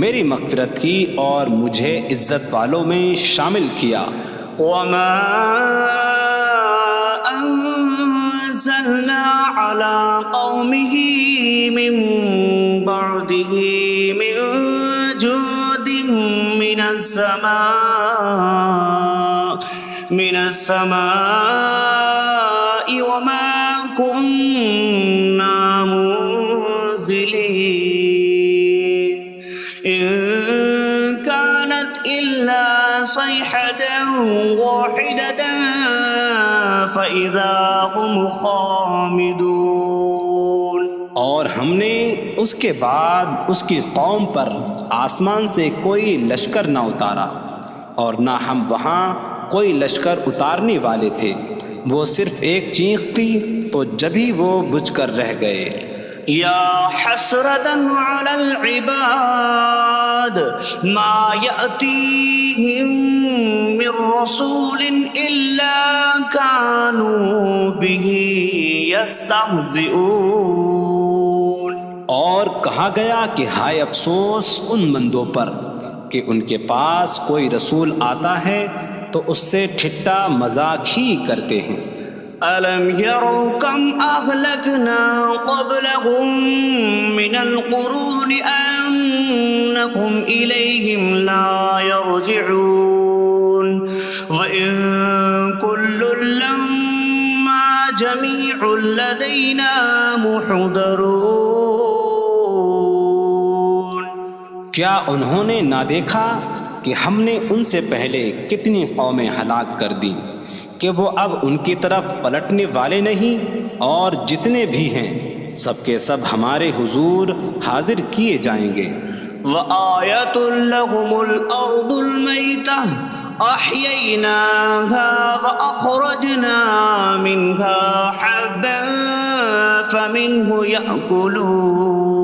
میری مغفرت کی اور مجھے عزت والوں میں شامل کیا وما أنزلنا على قومه من بعده من جود من السماء وما كنا منزلين إن كانت إلا صيحة واحدة فإذا هم خامدون۔ اور ہم نے اس کے بعد اس کی قوم پر آسمان سے کوئی لشکر نہ اتارا اور نہ ہم وہاں کوئی لشکر اتارنے والے تھے، وہ صرف ایک چیخ تھی تو جبھی وہ بجھ کر رہ گئے۔ یا حسرتاً علی العباد ما یأتیہم من رسول الا کانوا بہ یستہزئون۔ اور کہا گیا کہ ہائے افسوس ان بندوں پر کہ ان کے پاس کوئی رسول آتا ہے تو اس سے ٹھٹا مذاق ہی کرتے ہیں۔ أَلَمْ يَرَوْا كَمْ أَهْلَكْنَا قَبْلَهُمْ مِنَ الْقُرُونِ أَنَّكُمْ إِلَيْهِمْ لَا يَرْجِعُونَ وَإِن كُلٌّ لَّمَّا جَمِيعٌ لَّدَيْنَا مُحْضَرُونَ۔ کیا انہوں نے نہ دیکھا کہ ہم نے ان سے پہلے کتنی قومیں ہلاک کر دیں کہ وہ اب ان کی طرف پلٹنے والے نہیں، اور جتنے بھی ہیں سب کے سب ہمارے حضور حاضر کیے جائیں گے۔ وَآیَةٌ لَّهُمُ الْأَرْضُ الْمَيْتَةُ أَحْيَيْنَاهَا وَأَخْرَجْنَا مِنْهَا حَبًّا فَمِنْهُ يَأْكُلُونَ۔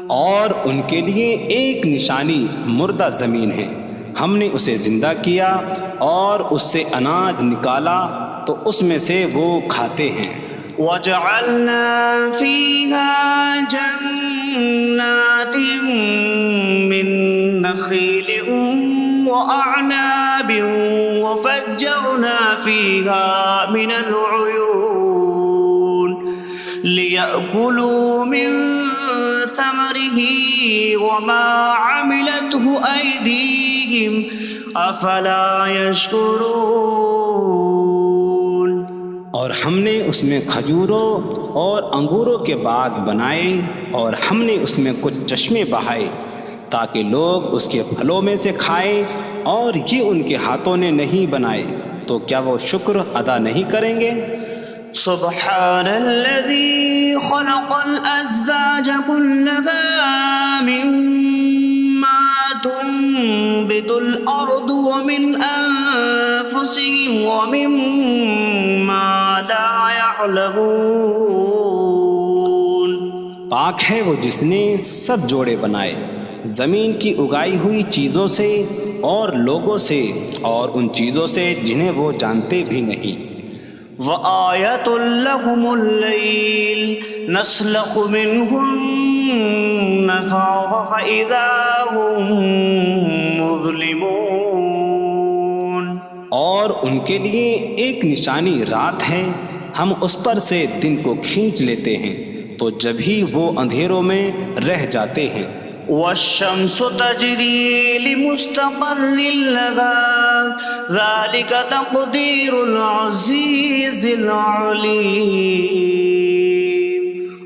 اور ان کے لیے ایک نشانی مردہ زمین ہے، ہم نے اسے زندہ کیا اور اس سے اناج نکالا تو اس میں سے وہ کھاتے ہیں۔ وَجَعَلْنَا فِيهَا جَنَّاتٍ مِّن نَّخِيلٍ وَأَعْنَابٍ وَفَجَّرْنَا فِيهَا مِنَ الْعُيُونِ لِيَأْكُلُوا مِن ثَمَرِهِ وَمَا عَمِلَتْهُ أَيْدِيهِمْ أَفَلَا يَشْكُرُونَ۔ اور ہم نے اس میں کھجوروں اور انگوروں کے باغ بنائے اور ہم نے اس میں کچھ چشمے بہائے تاکہ لوگ اس کے پھلوں میں سے کھائیں، اور یہ ان کے ہاتھوں نے نہیں بنائے، تو کیا وہ شکر ادا نہیں کریں گے؟ سبحان الذي خلق الأزواج كلها مما تنبت الأرض ومن أنفسهم ومما لا يعلمون۔ پاک ہے وہ جس نے سب جوڑے بنائے زمین کی اگائی ہوئی چیزوں سے اور لوگوں سے اور ان چیزوں سے جنہیں وہ جانتے بھی نہیں۔ وَآیَةٌ لَّهُمُ اللَّيْلُ نَسْلَخُ مِنْهُ النَّهَارَ فَإِذَا هُم مُظْلِمُونَ۔ اور ان کے لیے ایک نشانی رات ہے، ہم اس پر سے دن کو کھینچ لیتے ہیں تو جبھی وہ اندھیروں میں رہ جاتے ہیں۔ وَالشَّمْسُ تَجْرِي لِمُسْتَقَرٍّ لَهَا ذَلِكَ تَقْدِيرُ الْعَزِيزِ الْعَلِيمِ۔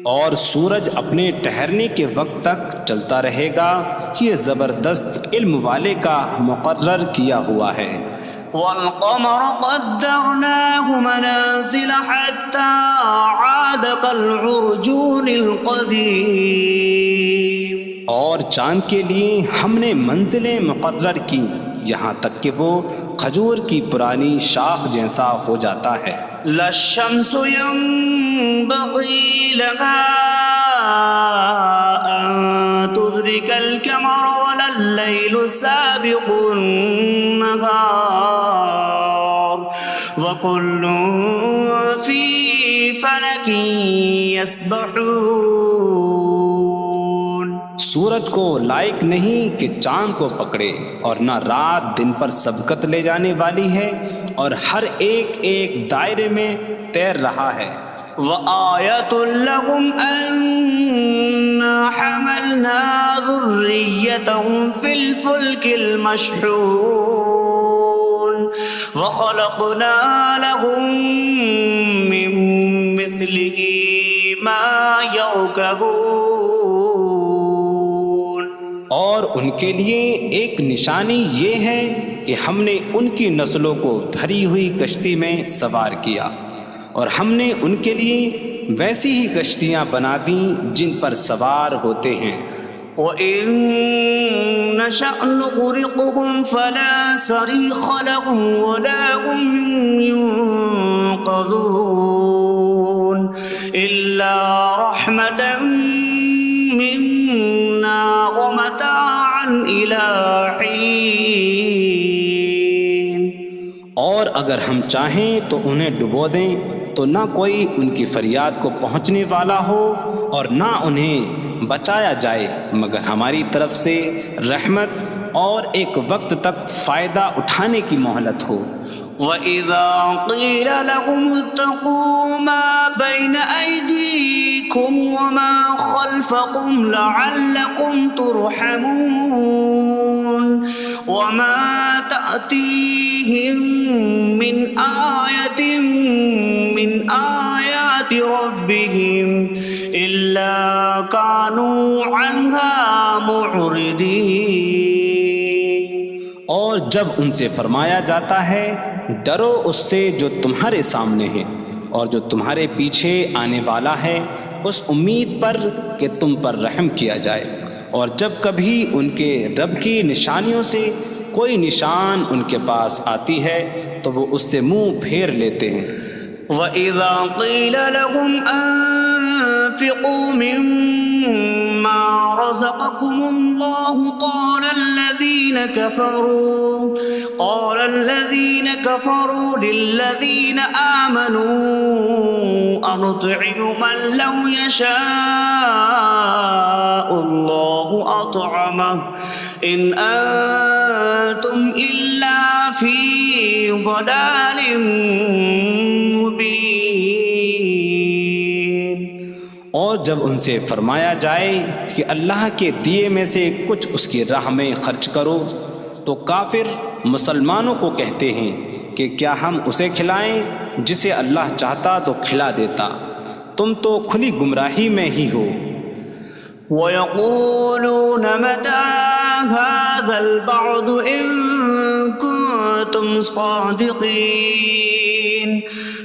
اور سورج اپنے ٹھہرنے کے وقت تک چلتا رہے گا، یہ زبردست علم والے کا مقرر کیا ہوا ہے۔ وَالْقَمَرَ قَدَّرْنَاهُ مَنَازِلَ حَتَّى عَادَ كَالْعُرْجُونِ الْقَدِيمِ۔ اور چاند کے لیے ہم نے منزلیں مقرر کی یہاں تک کہ وہ کھجور کی پرانی شاخ جیسا ہو جاتا ہے۔ لا الشمس ينبغي لها أن تدرك القمر ولا الليل سابق النهار وكل في فلك يسبحون۔ سورج کو لائق نہیں کہ چاند کو پکڑے، اور نہ رات دن پر سبقت لے جانے والی ہے، اور ہر ایک ایک دائرے میں تیر رہا ہے۔ وَآیَةٌ لَهُمْ أَنَّا حملنا ذريتهم في الفلك المشحون وخلقنا لهم من مثله ما يركبون۔ اور ان کے لیے ایک نشانی یہ ہے کہ ہم نے ان کی نسلوں کو بھری ہوئی کشتی میں سوار کیا، اور ہم نے ان کے لیے ویسی ہی کشتیاں بنا دیں جن پر سوار ہوتے ہیں۔ وَإِن نَّشَأْ نُغْرِقْهُمْ فَلَا صَرِيخَ لَهُمْ وَلَا هُمْ يُنقَذُونَ إِلَّا رَحْمَةً مِّنَّا وَمَتَاعًا إِلَىٰ حِينٍ۔ اور اگر ہم چاہیں تو انہیں ڈبو دیں تو نہ کوئی ان کی فریاد کو پہنچنے والا ہو اور نہ انہیں بچایا جائے مگر ہماری طرف سے رحمت اور ایک وقت تک فائدہ اٹھانے کی مہلت ہو۔ وَإِذَا قِيلَ لَهُمُ اتَّقُوا مَا بَيْنَ أَيْدِيكُمْ وَمَا خَلْفَكُمْ لَعَلَّكُمْ تُرْحَمُونَ وَمَا تَأْتِيهِم مِّنْ آيَةٍ مِّنْ آيَاتِ رَبِّهِمْ إِلَّا كَانُوا عَنْهَا مُعْرِضِينَ۔ اور جب ان سے فرمایا جاتا ہے ڈرو اس سے جو تمہارے سامنے ہے اور جو تمہارے پیچھے آنے والا ہے، اس امید پر کہ تم پر رحم کیا جائے، اور جب کبھی ان کے رب کی نشانیوں سے کوئی نشان ان کے پاس آتی ہے تو وہ اس سے منہ پھیر لیتے ہیں۔ وَإِذَا قِيلَ لَهُمْ أَنفِقُوا مِمَّا رَزَقَكُمُ اللَّهُ قَالَ الَّذِينَ كَفَرُوا لِلَّذِينَ آمَنُوا أَنُطْعِمُ مَن لَّوْ يَشَاءُ اللَّهُ أَطْعَمَهُ إِنْ أَنتُمْ إِلَّا فِي ضَلَالٍ مبین۔ اور جب ان سے فرمایا جائے کہ اللہ کے دیے میں سے کچھ اس کی راہ میں خرچ کرو تو کافر مسلمانوں کو کہتے ہیں کہ کیا ہم اسے کھلائیں جسے اللہ چاہتا تو کھلا دیتا، تم تو کھلی گمراہی میں ہی ہو۔ وَيَقُولُونَ مَتَىٰ هَٰذَا الْوَعْدُ إِن كُنتُمْ صَادِقِينَ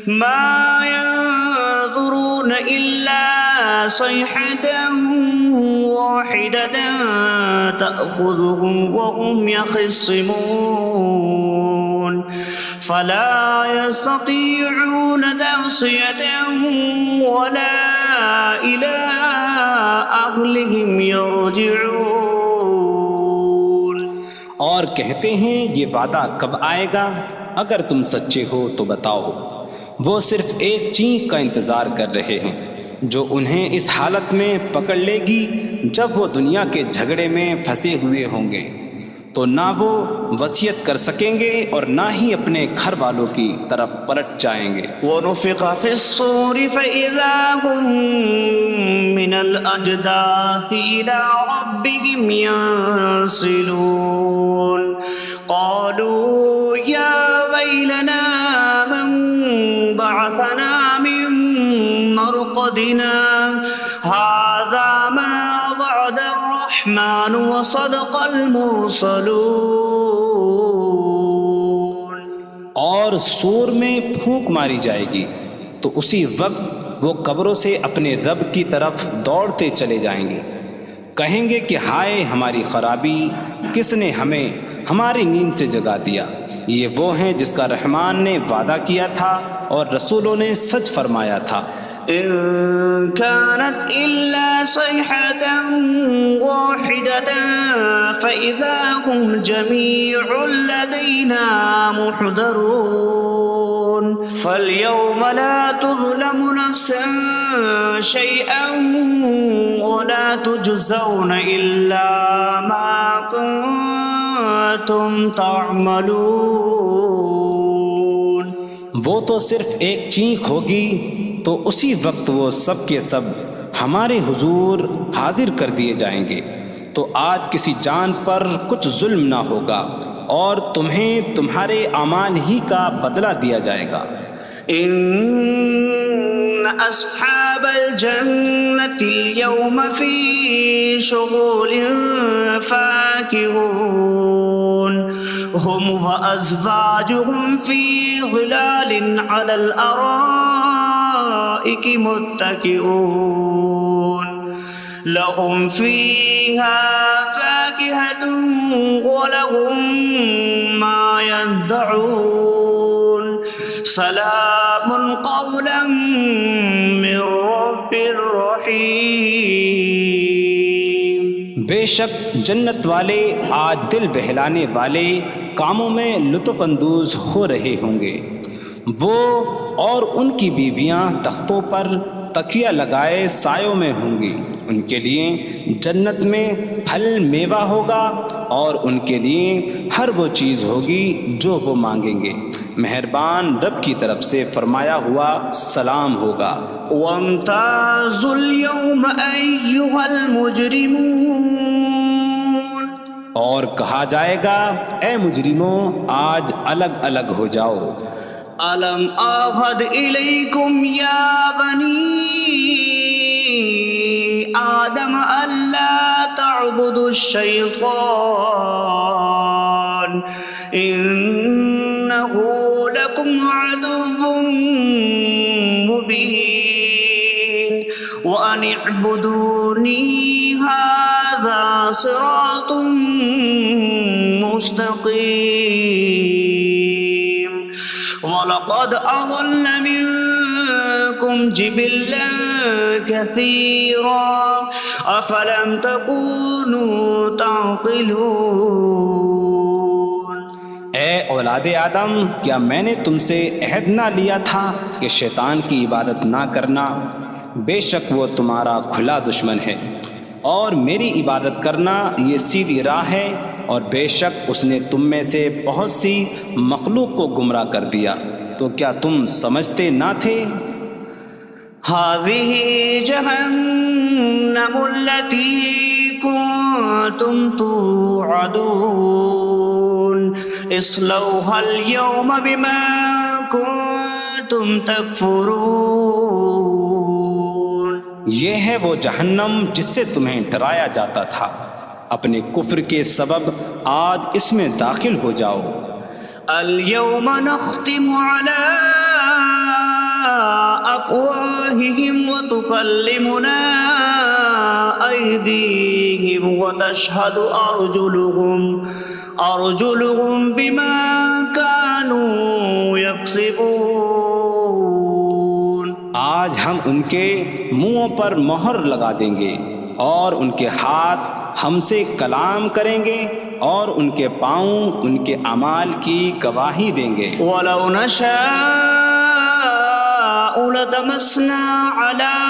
مَا يَنظُرُونَ إِلَّا صَيْحَةً وَاحِدَةً تَأْخُذُهُمْ وَهُمْ يَخِصِّمُونَ فَلَا يَسْتَطِيعُونَ تَوْصِيَةً وَلَا إِلَىٰ أَهْلِهِمْ يَرْجِعُونَ۔ اور کہتے ہیں یہ وعدہ کب آئے گا؟ اگر تم سچے ہو تو بتاؤ۔ وہ صرف ایک چینخ کا انتظار کر رہے ہیں جو انہیں اس حالت میں پکڑ لے گی جب وہ دنیا کے جھگڑے میں پھنسے ہوئے ہوں گے، تو نہ وہ وصیت کر سکیں گے اور نہ ہی اپنے گھر والوں کی طرف پلٹ جائیں گے۔ وَنُفِخَ فِي الصُّورِ فَإِذَا هُم مِّنَ الْأَجْدَاثِ إِلَىٰ رَبِّهِمْ يَنسِلُونَ قَالُوا يَا وَيْلَنَا مَن بَعَثَنَا مِن مَّرْقَدِنَا هَٰذَا مَا وَعَدَ الرَّحْمَٰنُ وَصَدَقَ الْمُرْسَلُونَ۔ اور سور میں پھونک ماری جائے گی تو اسی وقت وہ قبروں سے اپنے رب کی طرف دوڑتے چلے جائیں گے، کہیں گے کہ ہائے ہماری خرابی، کس نے ہمیں ہماری نیند سے جگا دیا۔ یہ وہ ہیں جس کا رحمان نے وعدہ کیا تھا اور رسولوں نے سچ فرمایا تھا۔ إن كانت إلا صيحة واحدة فإذا هم جميع لدينا محضرون فاليوم لا تظلم نفس شيئا ولا تجزون إلا ما كنتم تعملون۔ وہ تو صرف ایک چینخ ہوگی تو اسی وقت وہ سب کے سب ہمارے حضور حاضر کر دیے جائیں گے، تو آج کسی جان پر کچھ ظلم نہ ہوگا اور تمہیں تمہارے اعمال ہی کا بدلہ دیا جائے گا۔ إن أصحاب الجنة اليوم في شغل فاكهون هم وأزواجهم في ظلال على الأرائك متكئون لهم فيها فاكهة ولهم ما يدعون سلام قولا من رب رحیم۔ بے شک جنت والے آج دل بہلانے والے کاموں میں لطف اندوز ہو رہے ہوں گے۔ وہ اور ان کی بیویاں تختوں پر تکیہ لگائے سایوں میں ہوں گی۔ ان کے لیے جنت میں پھل میوہ ہوگا اور ان کے لیے ہر وہ چیز ہوگی جو وہ مانگیں گے۔ مہربان رب کی طرف سے فرمایا ہوا سلام ہوگا۔ وامتازوا اليوم أيها المجرمون، اور کہا جائے گا اے مجرموں آج الگ الگ ہو جاؤ۔ ألم أعهد إليكم يا بني آدم ألا تعبدوا الشيطان إنه لكم عدو مبين وأن اعبدوني هذا صراط مستقيم وَلَقَدْ أَضَلَّ مِنكُمْ جِبِلًّا كَثِيرًا أَفَلَمْ تَكُونُوا تَعْقِلُونَ۔ اے اولاد آدم، کیا میں نے تم سے عہد نہ لیا تھا کہ شیطان کی عبادت نہ کرنا؟ بے شک وہ تمہارا کھلا دشمن ہے، اور میری عبادت کرنا یہ سیدھی راہ ہے، اور بے شک اس نے تم میں سے بہت سی مخلوق کو گمراہ کر دیا، تو کیا تم سمجھتے نہ تھے؟ هذه جهنم التي كنتم توعدون اصلوها اليوم بما كنتم تكفرون۔ یہ ہے وہ جہنم جس سے تمہیں ڈرایا جاتا تھا، اپنے کفر کے سبب آج اس میں داخل ہو جاؤ۔ اليوم نختم على أفواههم وتكلمنا أيديهم وتشهد أرجلهم بما كانوا يكسبون۔ آج ہم ان کے منہوں پر مہر لگا دیں گے، اور ان کے ہاتھ ہم سے کلام کریں گے، اور ان کے پاؤں ان کے اعمال کی گواہی دیں گے۔ وَلَوْ نَشَاءُ لَطَمَسْنَا عَلَىٰ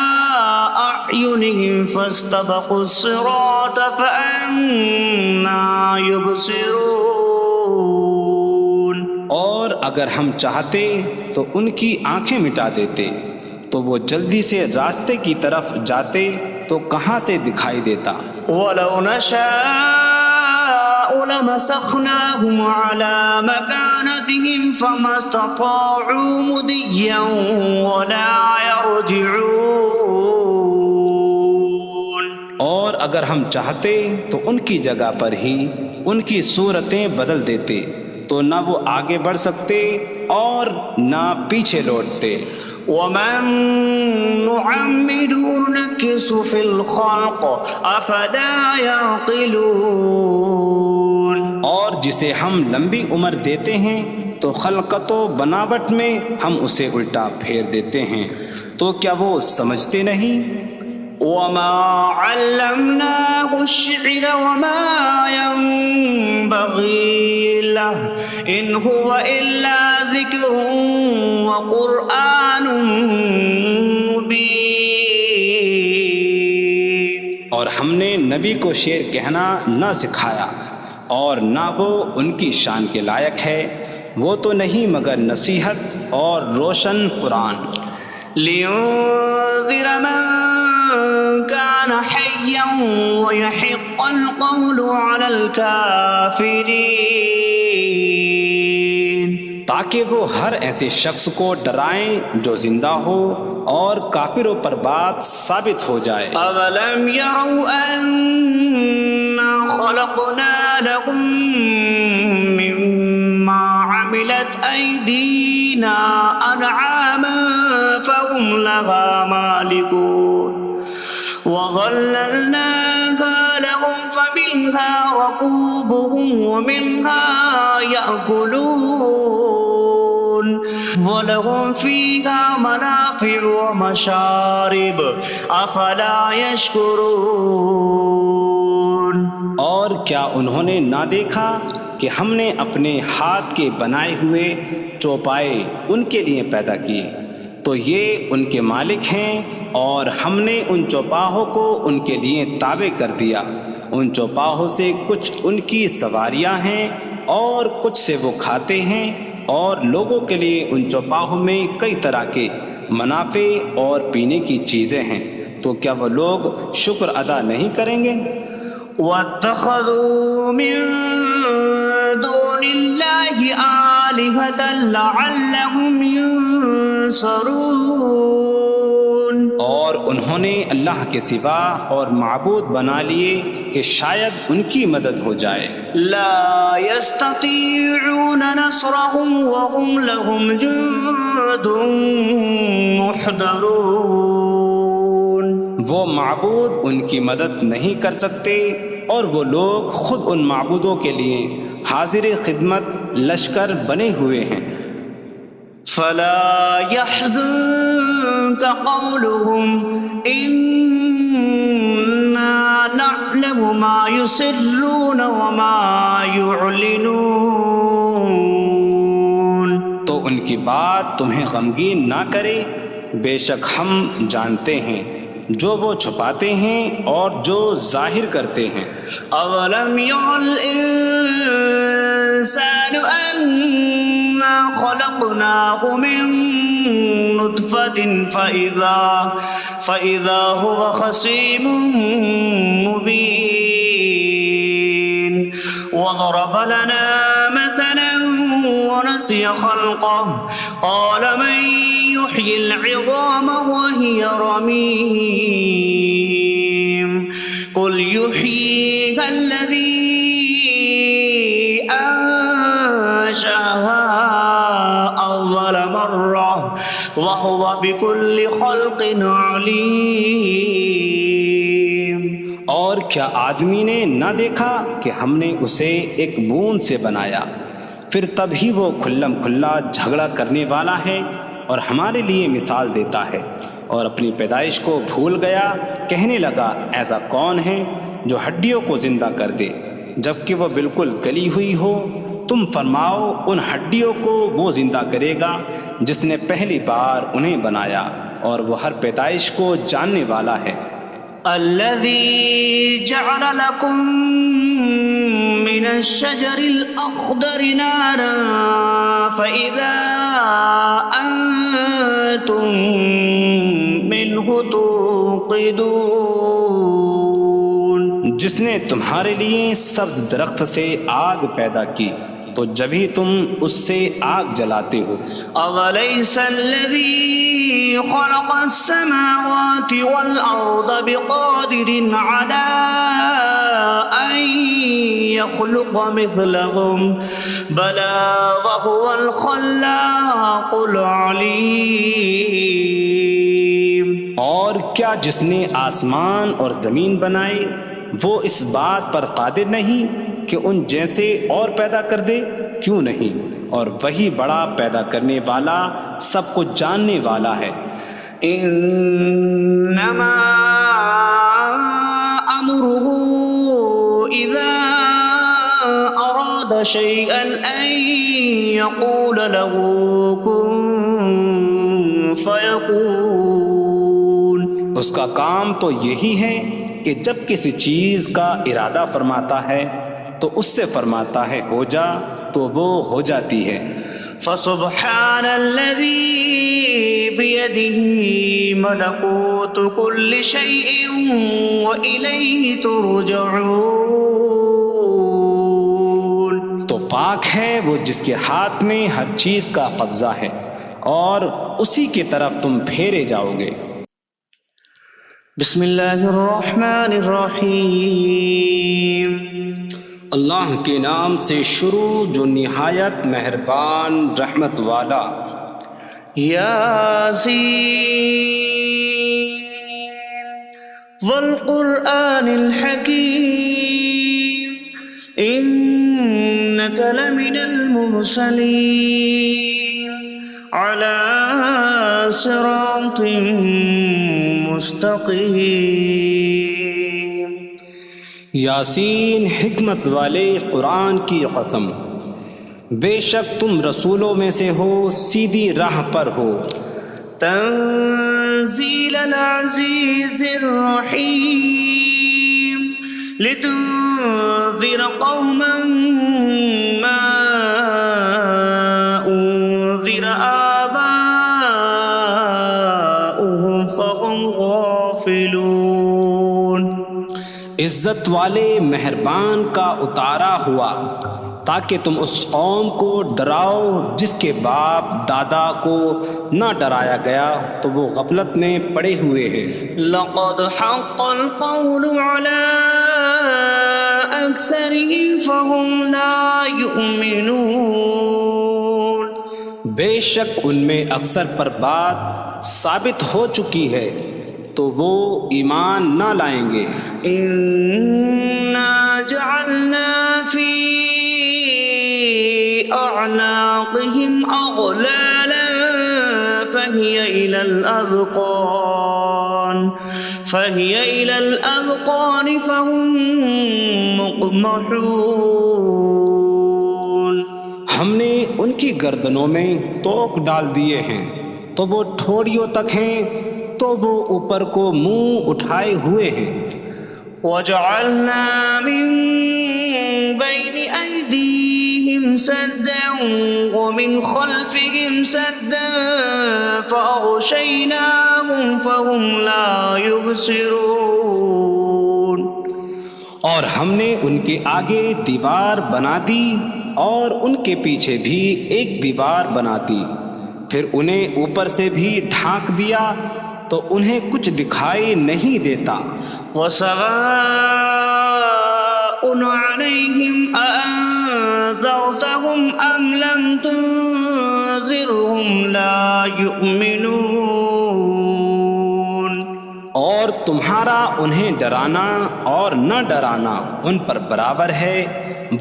أَعْيُنِهِمْ فَاسْتَبَقُوا الصِّرَاطَ فَأَنَّىٰ يُبْصِرُونَ۔ اور اگر ہم چاہتے تو ان کی آنکھیں مٹا دیتے، تو وہ جلدی سے راستے کی طرف جاتے تو کہاں سے دکھائی دیتا۔ وَلَوْ نَشَاءُ لَمَسَخْنَاهُمْ عَلَىٰ مَكَانَتِهِمْ فَمَا اسْتَطَاعُوا مُضِيًّا وَلَا يَرْجِعُونَ۔ اور اگر ہم چاہتے تو ان کی جگہ پر ہی ان کی صورتیں بدل دیتے، تو نہ وہ آگے بڑھ سکتے اور نہ پیچھے لوٹتے۔ وَمَن نُّعَمِّرْهُ نُنَكِّسْهُ فِي الْخَلْقِ أَفَلَا يَعْقِلُونَ۔ اور جسے ہم لمبی عمر دیتے ہیں تو خلقت و بناوٹ میں ہم اسے الٹا پھیر دیتے ہیں، تو کیا وہ سمجھتے نہیں؟ وَمَا عَلَّمْنَاهُ الشِّعْرَ وَمَا يَنبَغِي لَهُ إِنْ هُوَ إِلَّا ذِكْرٌ وَقُرْآنٌ مُّبِينٌ۔ اور ہم نے نبی کو شعر کہنا نہ سکھایا، اور نہ وہ ان کی شان کے لائق ہے، وہ تو نہیں مگر نصیحت اور روشن قرآن۔ لِيُنذِرَ مَن كان حيا ويحق القول على الكافرين تاکہ وہ ہر ایسے شخص کو ڈرائیں جو زندہ ہو اور کافروں پر بات ثابت ہو جائے۔ أولم يروا أنا خلقنا لهم مما عملت أيدينا أنعاما فهم لها مالكون وظللناها لهم فمنها ركوبهم ومنها يأكلون وَلَهُمْ فِيهَا مَنَافِعُ وَمَشَارِبُ أَفَلَا يَشْكُرُونَ۔ اور کیا انہوں نے نہ دیکھا کہ ہم نے اپنے ہاتھ کے بنائے ہوئے چوپائے ان کے لیے پیدا کیے تو یہ ان کے مالک ہیں، اور ہم نے ان چوپاہوں کو ان کے لیے تابع کر دیا۔ ان چوپاہوں سے کچھ ان کی سواریاں ہیں اور کچھ سے وہ کھاتے ہیں، اور لوگوں کے لیے ان چوپاہوں میں کئی طرح کے منافع اور پینے کی چیزیں ہیں، تو کیا وہ لوگ شکر ادا نہیں کریں گے؟ وَاتَّخَذُوا مِن دُونِ اللَّهِ آلِهَةً لَعَلَّهُمْ يُنصَرُونَ۔ اور انہوں نے اللہ کے سوا اور معبود بنا لیے کہ شاید ان کی مدد ہو جائے۔ لا يستطيعون نصرهم وهم لهم جند محضرون۔ وہ معبود ان کی مدد نہیں کر سکتے، اور وہ لوگ خود ان معبودوں کے لیے حاضر خدمت لشکر بنے ہوئے ہیں۔ فلا يحزنك قولهم إنا نعلم ما يسرون وما يعلنون۔ تو ان کی بات تمہیں غمگین نہ کرے، بے شک ہم جانتے ہیں جو وہ چھپاتے ہیں اور جو ظاہر کرتے ہیں۔ اولم ير الانسان انا خلقناه من نطفة فإذا هو خصيم مبين وضرب لنا مثلا ونسي خلقه قال من يحيي العظام وهي رميم قل يحييها الذي أنشأها أول مرة وهو بكل خلق عليم۔ اور کیا آدمی نے نہ دیکھا کہ ہم نے اسے ایک بوند سے بنایا، پھر تب ہی وہ کھلم کھلا جھگڑا کرنے والا ہے اور ہمارے لیے مثال دیتا ہے، اور اپنی پیدائش کو بھول گیا، کہنے لگا ایسا کون ہے جو ہڈیوں کو زندہ کر دے جبکہ وہ بالکل گلی ہوئی ہو؟ تم فرماؤ ان ہڈیوں کو وہ زندہ کرے گا جس نے پہلی بار انہیں بنایا، اور وہ ہر پیدائش کو جاننے والا ہے۔ الذي جعل لكم من الشجر الأخضر نارا فإذا أنتم منه توقدون۔ جس نے تمہارے لیے سبز درخت سے آگ پیدا کی تو جبھی تم اس سے آگ جلاتے ہو۔ أَوَلَيْسَ الَّذِي خَلَقَ السَّمَاوَاتِ وَالْأَرْضَ بِقَادِرٍ عَلَىٰ أَن يَخْلُقَ مِثْلَهُمْ بَلَىٰ وَهُوَ الْخَلَّاقُ الْعَلِيمُ۔ اور کیا جس نے آسمان اور زمین بنائے وہ اس بات پر قادر نہیں کہ ان جیسے اور پیدا کر دے؟ کیوں نہیں، اور وہی بڑا پیدا کرنے والا سب کچھ جاننے والا ہے۔ انما امره اذا اراد شيئا ان يقول له كن فيكون۔ اس کا کام تو یہی ہے کہ جب کسی چیز کا ارادہ فرماتا ہے تو اس سے فرماتا ہے ہو جا، تو وہ ہو جاتی ہے۔ فسبحان الذي بيده ملكوت كل شيء وإليه ترجعون. تو پاک ہے وہ جس کے ہاتھ میں ہر چیز کا قبضہ ہے اور اسی کی طرف تم پھیرے جاؤ گے. بسم اللہ الرحمن الرحیم. اللہ کے نام سے شروع جو نہایت مہربان رحمت والا. یاسین والقرآن الحکیم انک لمن المرسلین علی صراط مستقیم. یاسین حکمت والے قرآن کی قسم، بے شک تم رسولوں میں سے ہو، سیدھی راہ پر ہو. تنزیل العزیز الرحیم لتنذر قوما ما انذر آباؤهم فهم غافلون. عزت والے مہربان کا اتارا ہوا تاکہ تم اس قوم کو ڈراؤ جس کے باپ دادا کو نہ ڈرایا گیا تو وہ غفلت میں پڑے ہوئے ہیں. لقد حق القول على أكثرهم فهم لا يؤمنون. بے شک ان میں اکثر پر بات ثابت ہو چکی ہے تو وہ ایمان نہ لائیں گے. إنا جعلنا في أعناقهم أغلالا فهي إلى الأذقان فهم مقمحون. ہم نے ان کی گردنوں میں توق ڈال دیے ہیں تو وہ ٹھوڑیوں تک ہیں تو وہ اوپر کو منہ اٹھائے ہوئے ہیں. وجعلنا من بين أيديهم سدا ومن خلفهم سدا فأغشيناهم فهم لا يبصرون. اور ہم نے ان کے آگے دیوار بنا دی اور ان کے پیچھے بھی ایک دیوار بنا دی، پھر انہیں اوپر سے بھی ڈھانک دیا تو انہیں کچھ دکھائی نہیں دیتا. وسواء عليهم أأنذرتهم أم لم تنذرهم لا يؤمنون. اور تمہارا انہیں ڈرانا اور نہ ڈرانا ان پر برابر ہے،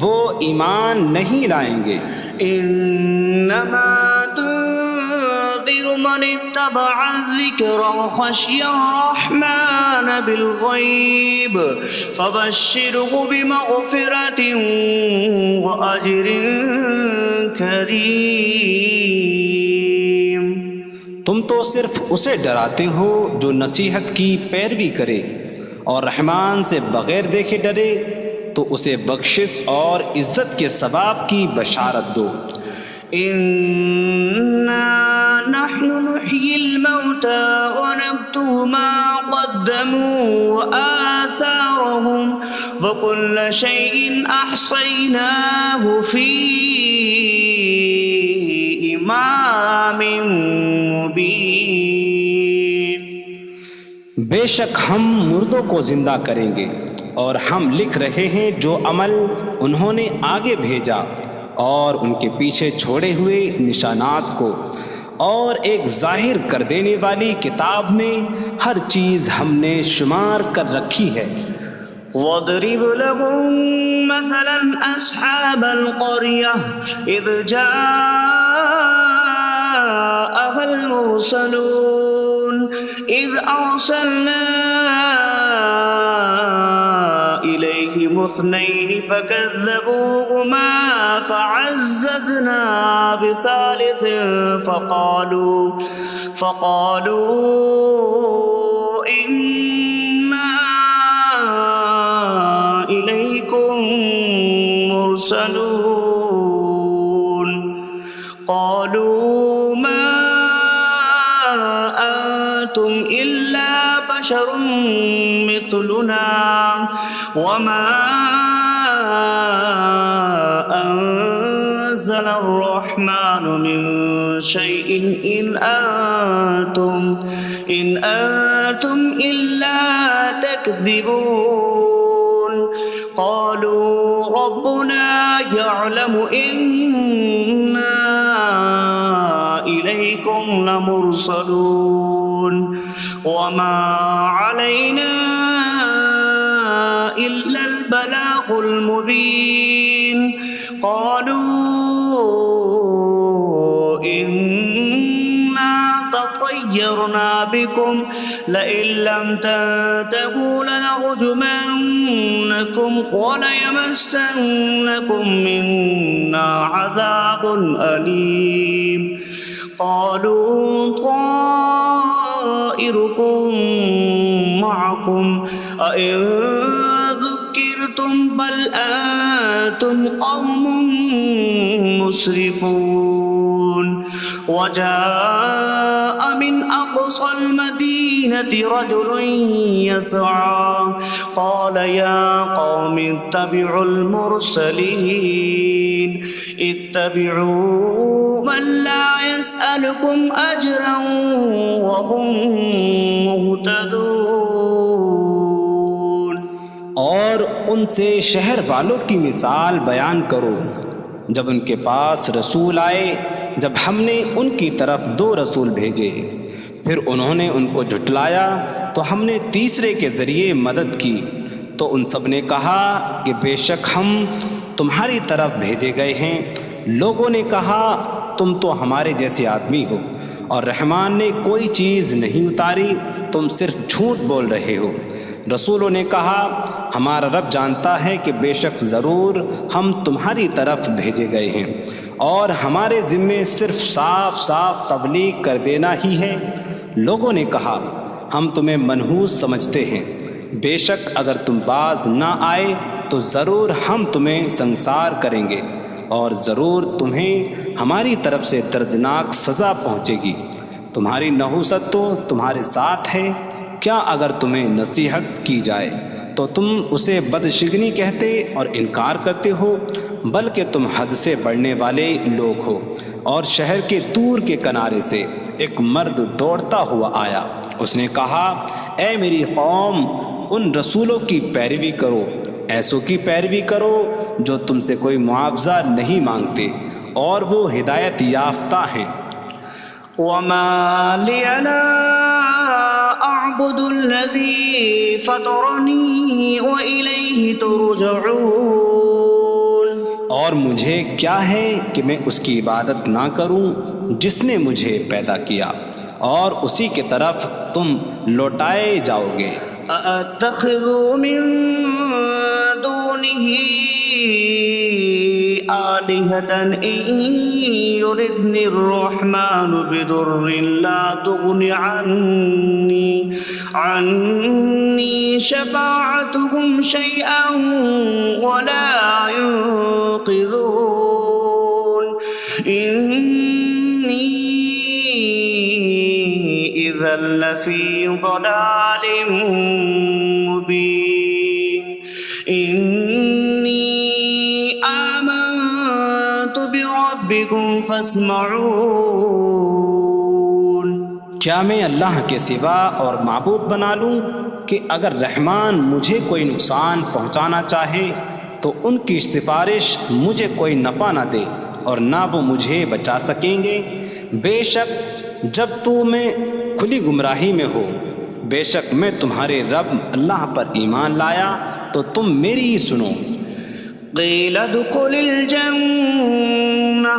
وہ ایمان نہیں لائیں گے. انما تنذر من اتبع الذکر وخشی الرحمن بالغیب فبشره بمغفرة وأجر کریم. تم تو صرف اسے ڈراتے ہو جو نصیحت کی پیروی کرے اور رحمان سے بغیر دیکھے ڈرے تو اسے بخشش اور عزت کے ثواب کی بشارت دو. انا نحن نحيي الموتى ونكتب ما قدموا وآثارهم وكل شيء أحصيناه في إمام مبين. بے شک ہم مردوں کو زندہ کریں گے اور ہم لکھ رہے ہیں جو عمل انہوں نے آگے بھیجا اور ان کے پیچھے چھوڑے ہوئے نشانات کو، اور ایک ظاہر کر دینے والی کتاب میں ہر چیز ہم نے شمار کر رکھی ہے. وَاضْرِبْ لَهُم مَّثَلًا أَصْحَابَ الْقَرْيَةِ إِذْ جَاءَهَا الْمُرْسَلُونَ إِذْ أَرْسَلْنَا إِلَيْهِمُ اثْنَيْنِ فَكَذَّبُوهُمَا فَعَزَّزْنَا بِثَالِثٍ فَقَالُوا إِنَّا إِلَيْكُمْ مُرْسَلُونَ. قالوا ما أنتم إلا بشر مثلنا وما أنزل الرحمن من شيء إن أنتم إلا تكذبون قالوا ربنا يعلم إنا إليكم لمرسلون وما علينا إلا البلاغ المبين قالوا إنا تطيرنا بكم لئن لم تنتهوا لنرجمنكم وليمسنكم منا عذاب أليم قالوا طائركم معكم أئن ذكرتم بل أنتم قوم مسرفون وجاء من أقصى المدينة رجل يسعى قال يا قوم اتبعوا المرسلين اتبعوا من لا يسألكم أجرا وهم مهتدون. اور ان سے شہر والوں کی مثال بیان کرو جب ان کے پاس رسول آئے، جب ہم نے ان کی طرف 2 رسول بھیجے، پھر انہوں نے ان کو جھٹلایا تو ہم نے تیسرے کے ذریعے مدد کی، تو ان سب نے کہا کہ بے شک ہم تمہاری طرف بھیجے گئے ہیں۔ لوگوں نے کہا تم تو ہمارے جیسے آدمی ہو اور رحمان نے کوئی چیز نہیں اتاری، تم صرف جھوٹ بول رہے ہو۔ رسولوں نے کہا ہمارا رب جانتا ہے کہ بے شک ضرور ہم تمہاری طرف بھیجے گئے ہیں اور ہمارے ذمے صرف صاف صاف تبلیغ کر دینا ہی ہے۔ لوگوں نے کہا ہم تمہیں منحوس سمجھتے ہیں، بے شک اگر تم باز نہ آئے تو ضرور ہم تمہیں سنسار کریں گے اور ضرور تمہیں ہماری طرف سے دردناک سزا پہنچے گی۔ تمہاری نحوست تو تمہارے ساتھ ہے، کیا اگر تمہیں نصیحت کی جائے تو تم اسے بدشگنی کہتے اور انکار کرتے ہو؟ بلکہ تم حد سے بڑھنے والے لوگ ہو۔ اور شہر کے دور کے کنارے سے ایک مرد دوڑتا ہوا آیا، اس نے کہا اے میری قوم، ان رسولوں کی پیروی کرو، ایسوں کی پیروی کرو جو تم سے کوئی معاوضہ نہیں مانگتے اور وہ ہدایت یافتہ ہیں۔ وما لي لا أعبد الذي فطرني وإليه ترجعون، اور مجھے کیا ہے کہ میں اس کی عبادت نہ کروں جس نے مجھے پیدا کیا اور اسی کی طرف تم لوٹائے جاؤ گے۔ أأتخذ من دونه آلهة إن يردني الرحمن بضر لا تغن عني شفاعتهم شيئا ولا ينقذون إني إذا لفي ضلال مبين إني آمنت بربكم فاسمعون۔ کیا میں اللہ کے سوا اور معبود بنا لوں کہ اگر رحمان مجھے کوئی نقصان پہنچانا چاہے تو ان کی سفارش مجھے کوئی نفع نہ دے اور نہ وہ مجھے بچا سکیں گے؟ بے شک جب میں کھلی گمراہی میں ہو، بے شک میں تمہارے رب اللہ پر ایمان لایا تو تم میری ہی سنو۔ قیل ادخل الجنہ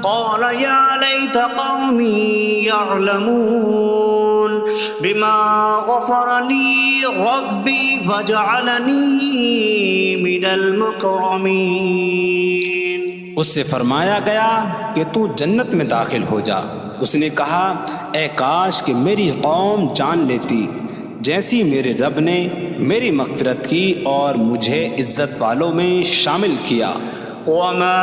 قال یا لیت قومی یعلمون بما غفر لی ربی فجعلنی من المکرمین۔ اس سے فرمایا گیا کہ تو جنت میں داخل ہو جا۔ اس نے کہا اے کاش کہ میری قوم جان لیتی جیسی میرے رب نے میری مغفرت کی اور مجھے عزت والوں میں شامل کیا۔ وما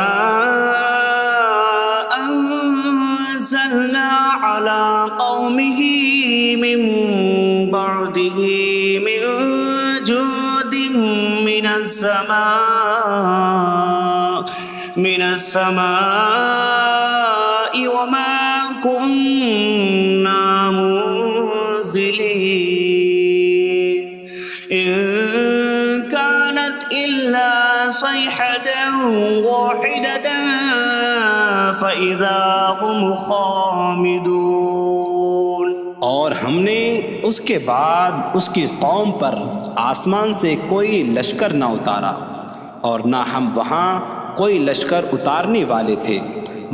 قومه من بعده من جود من السماء وما كنا منزلين إن كانت إلا صيحة واحدة فإذا هم خامدون. اور ہم نے اس کے بعد اس کی قوم پر آسمان سے کوئی لشکر نہ اتارا اور نہ ہم وہاں کوئی لشکر اتارنے والے تھے.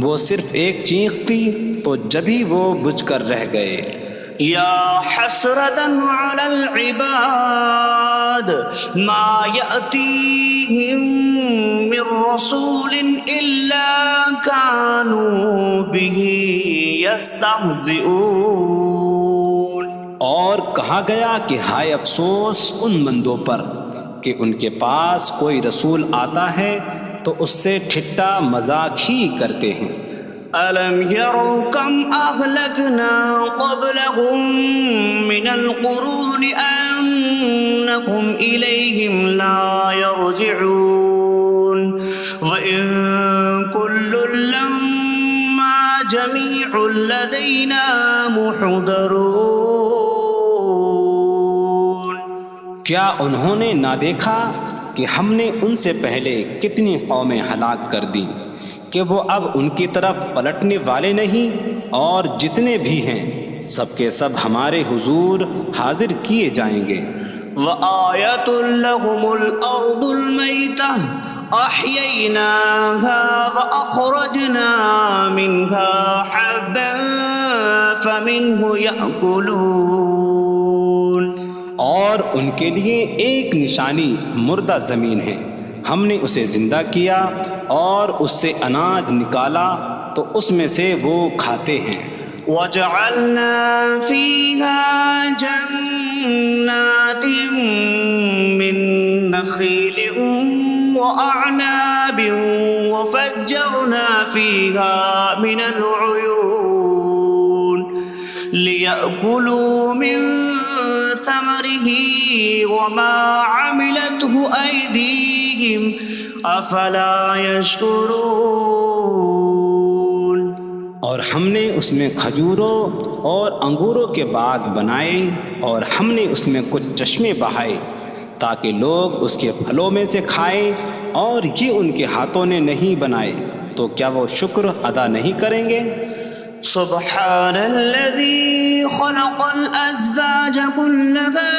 وہ صرف ایک چیخ تھی تو جبھی وہ بجھ کر رہ گئے. یا حسرتاً علی العباد ما یأتیہم من رسول الا کانوا بہ یستہزئون. اور کہا گیا کہ ہائے افسوس ان بندوں پر کہ ان کے پاس کوئی رسول آتا ہے تو اس سے ٹھٹا مذاق ہی کرتے ہیں. أَلَمْ يَرَوْا كَمْ أَهْلَكْنَا قَبْلَهُمْ مِنَ الْقُرُونِ أَنَّكُمْ إِلَيْهِمْ لَا يَرْجِعُونَ وَإِن كُلٌّ لَمَّا جَمِيعٌ لَدَيْنَا مُحْضَرُونَ. کیا انہوں نے نہ دیکھا کہ ہم نے ان سے پہلے کتنی قومیں ہلاک کر دیں کہ وہ اب ان کی طرف پلٹنے والے نہیں، اور جتنے بھی ہیں سب کے سب ہمارے حضور حاضر کیے جائیں گے. وَآيَةٌ لَهُمُ الْأَرْضُ الْمَيْتَةُ أَحْيَيْنَاهَا وَأَخْرَجْنَا مِنْهَا حَبًّا فَمِنْهُ يَأْكُلُونَ. اور ان کے لیے ایک نشانی مردہ زمین ہے، ہم نے اسے زندہ کیا اور اس سے اناج نکالا تو اس میں سے وہ کھاتے ہیں. وَجَعَلْنَا فِيهَا جَنَّاتٍ مِّن نَخِيلٍ وَأَعْنَابٍ وَفَجَّرْنَا فِيهَا مِنَ الْعُيُونِ لِيَأْكُلُوا مِن ثَمَرِهِ وَمَا عَمِلَتْهُ أَيْدِيهِمْ أَفَلَا يَشْكُرُونَ. اور ہم نے اس میں کھجوروں اور انگوروں کے باغ بنائے اور ہم نے اس میں کچھ چشمے بہائے تاکہ لوگ اس کے پھلوں میں سے کھائیں، اور یہ ان کے ہاتھوں نے نہیں بنائے تو کیا وہ شکر ادا نہیں کریں گے؟ سبحان الذي خلق الأزواج كلها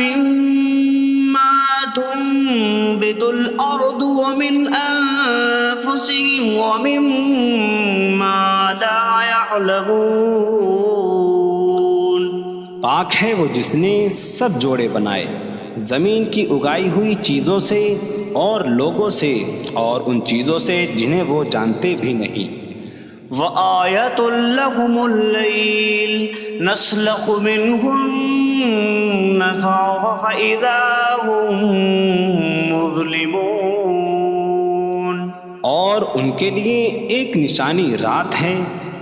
مما تنبت الأرض ومن أنفسهم ومما لا يعلمون. پاک ہے وہ جس نے سب جوڑے بنائے زمین کی اگائی ہوئی چیزوں سے اور لوگوں سے اور ان چیزوں سے جنہیں وہ جانتے بھی نہیں. وَآيَةٌ لَهُمُ اللَّيْلُ نَسْلَخُ مِنْهُ النَّهَارَ فَإِذَا هُمْ مُظْلِمُونَ. اور ان کے لیے ایک نشانی رات ہے،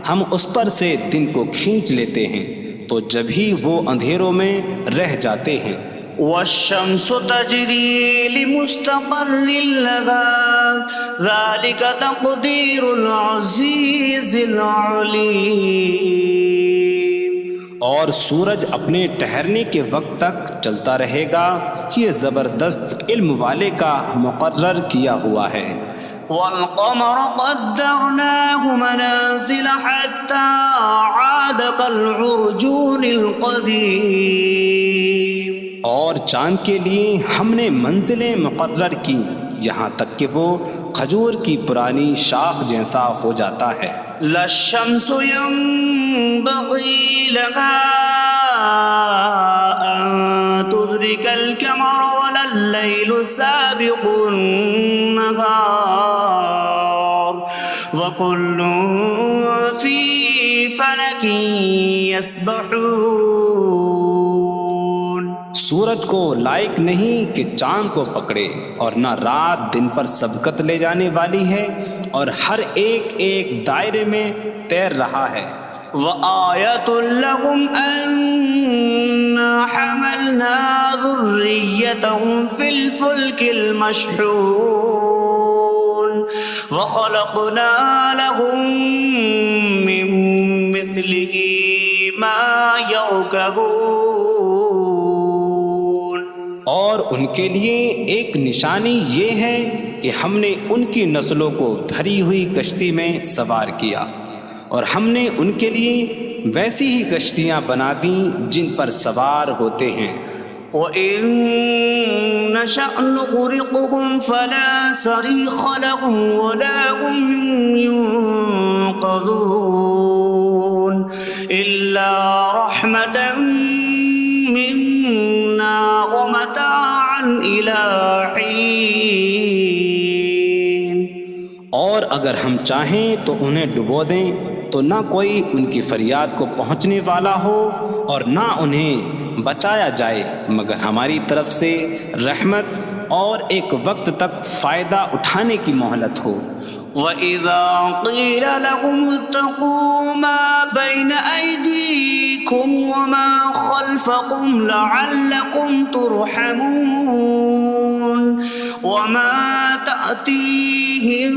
ہم اس پر سے دن کو کھینچ لیتے ہیں تو جب ہی وہ اندھیروں میں رہ جاتے ہیں. وَالشَّمْسُ تَجْرِي لِمُسْتَقَرٍّ لَهَا ذَلِكَ تَقْدِيرُ الْعَزِيزِ الْعَلِيمِ. اور سورج اپنے ٹھہرنے کے وقت تک چلتا رہے گا، یہ زبردست علم والے کا مقرر کیا ہوا ہے. وَالْقَمَرَ قَدَّرْنَاهُ مَنَازِلَ حَتَّى عَادَ كَالْعُرْجُونِ الْقَدِيمِ. اور چاند کے لیے ہم نے منزلیں مقرر کی یہاں تک کہ وہ کھجور کی پرانی شاخ جیسا ہو جاتا ہے. لا الشمس ينبغي لها أن تدرك القمر ولا الليل سابق النهار وكل في فلك يسبحون. سورج کو لائق نہیں کہ چاند کو پکڑے، اور نہ رات دن پر سبقت لے جانے والی ہے، اور ہر ایک ایک دائرے میں تیر رہا ہے. وآية لهم أنا حملنا ذريتهم في الفلك المشحون وخلقنا لهم من مثله ما يركبون۔ اور ان کے لیے ایک نشانی یہ ہے کہ ہم نے ان کی نسلوں کو بھری ہوئی کشتی میں سوار کیا، اور ہم نے ان کے لیے ویسی ہی کشتیاں بنا دیں جن پر سوار ہوتے ہیں۔ وَإِن نَّشَأْ نُغْرِقْهُمْ فَلَا صَرِيخَ لَهُمْ وَلَا هُمْ يُنقَذُونَ إِلَّا رَحْمَةً مِّنَّا وَمَتَاعًا إِلَىٰ حِينٍ۔ اور اگر ہم چاہیں تو انہیں ڈبو دیں تو نہ کوئی ان کی فریاد کو پہنچنے والا ہو اور نہ انہیں بچایا جائے مگر ہماری طرف سے رحمت اور ایک وقت تک فائدہ اٹھانے کی مہلت ہو۔ وَإِذَا قِيلَ لَهُمُ اتَّقُوا مَا بَيْنَ أَيْدِيكُمْ وَمَا خَلْفَكُمْ لَعَلَّكُمْ تُرْحَمُونَ وَمَا تَأْتِيهِم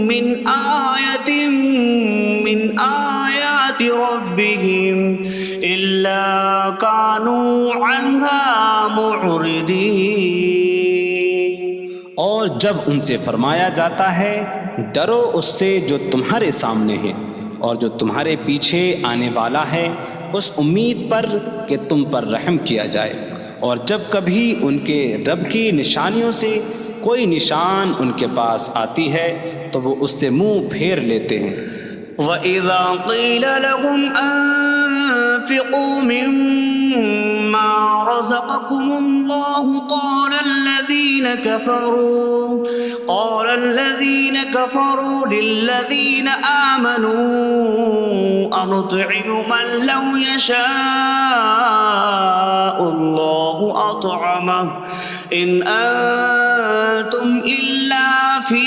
مِّنْ آيَةٍ مِّنْ آيَاتِ رَبِّهِمْ إِلَّا كَانُوا عَنْهَا مُعْرِضِينَ۔ اور جب ان سے فرمایا جاتا ہے ڈرو اس سے جو تمہارے سامنے ہے اور جو تمہارے پیچھے آنے والا ہے، اس امید پر کہ تم پر رحم کیا جائے، اور جب کبھی ان کے رب کی نشانیوں سے کوئی نشان ان کے پاس آتی ہے تو وہ اس سے منہ پھیر لیتے ہیں۔ وَإِذَا قِيلَ لَهُمْ أَنفِقُوا مِمَّا رَزَقَكُمُ اللَّهُ قَالَ الَّذِينَ كَفَرُوا لِلَّذِينَ آمَنُوا أَنُطْعِمُ مَن لَّوْ يَشَاءُ اللَّهُ أَطْعَمَهُ إِنْ أَنتُمْ إِلَّا فِي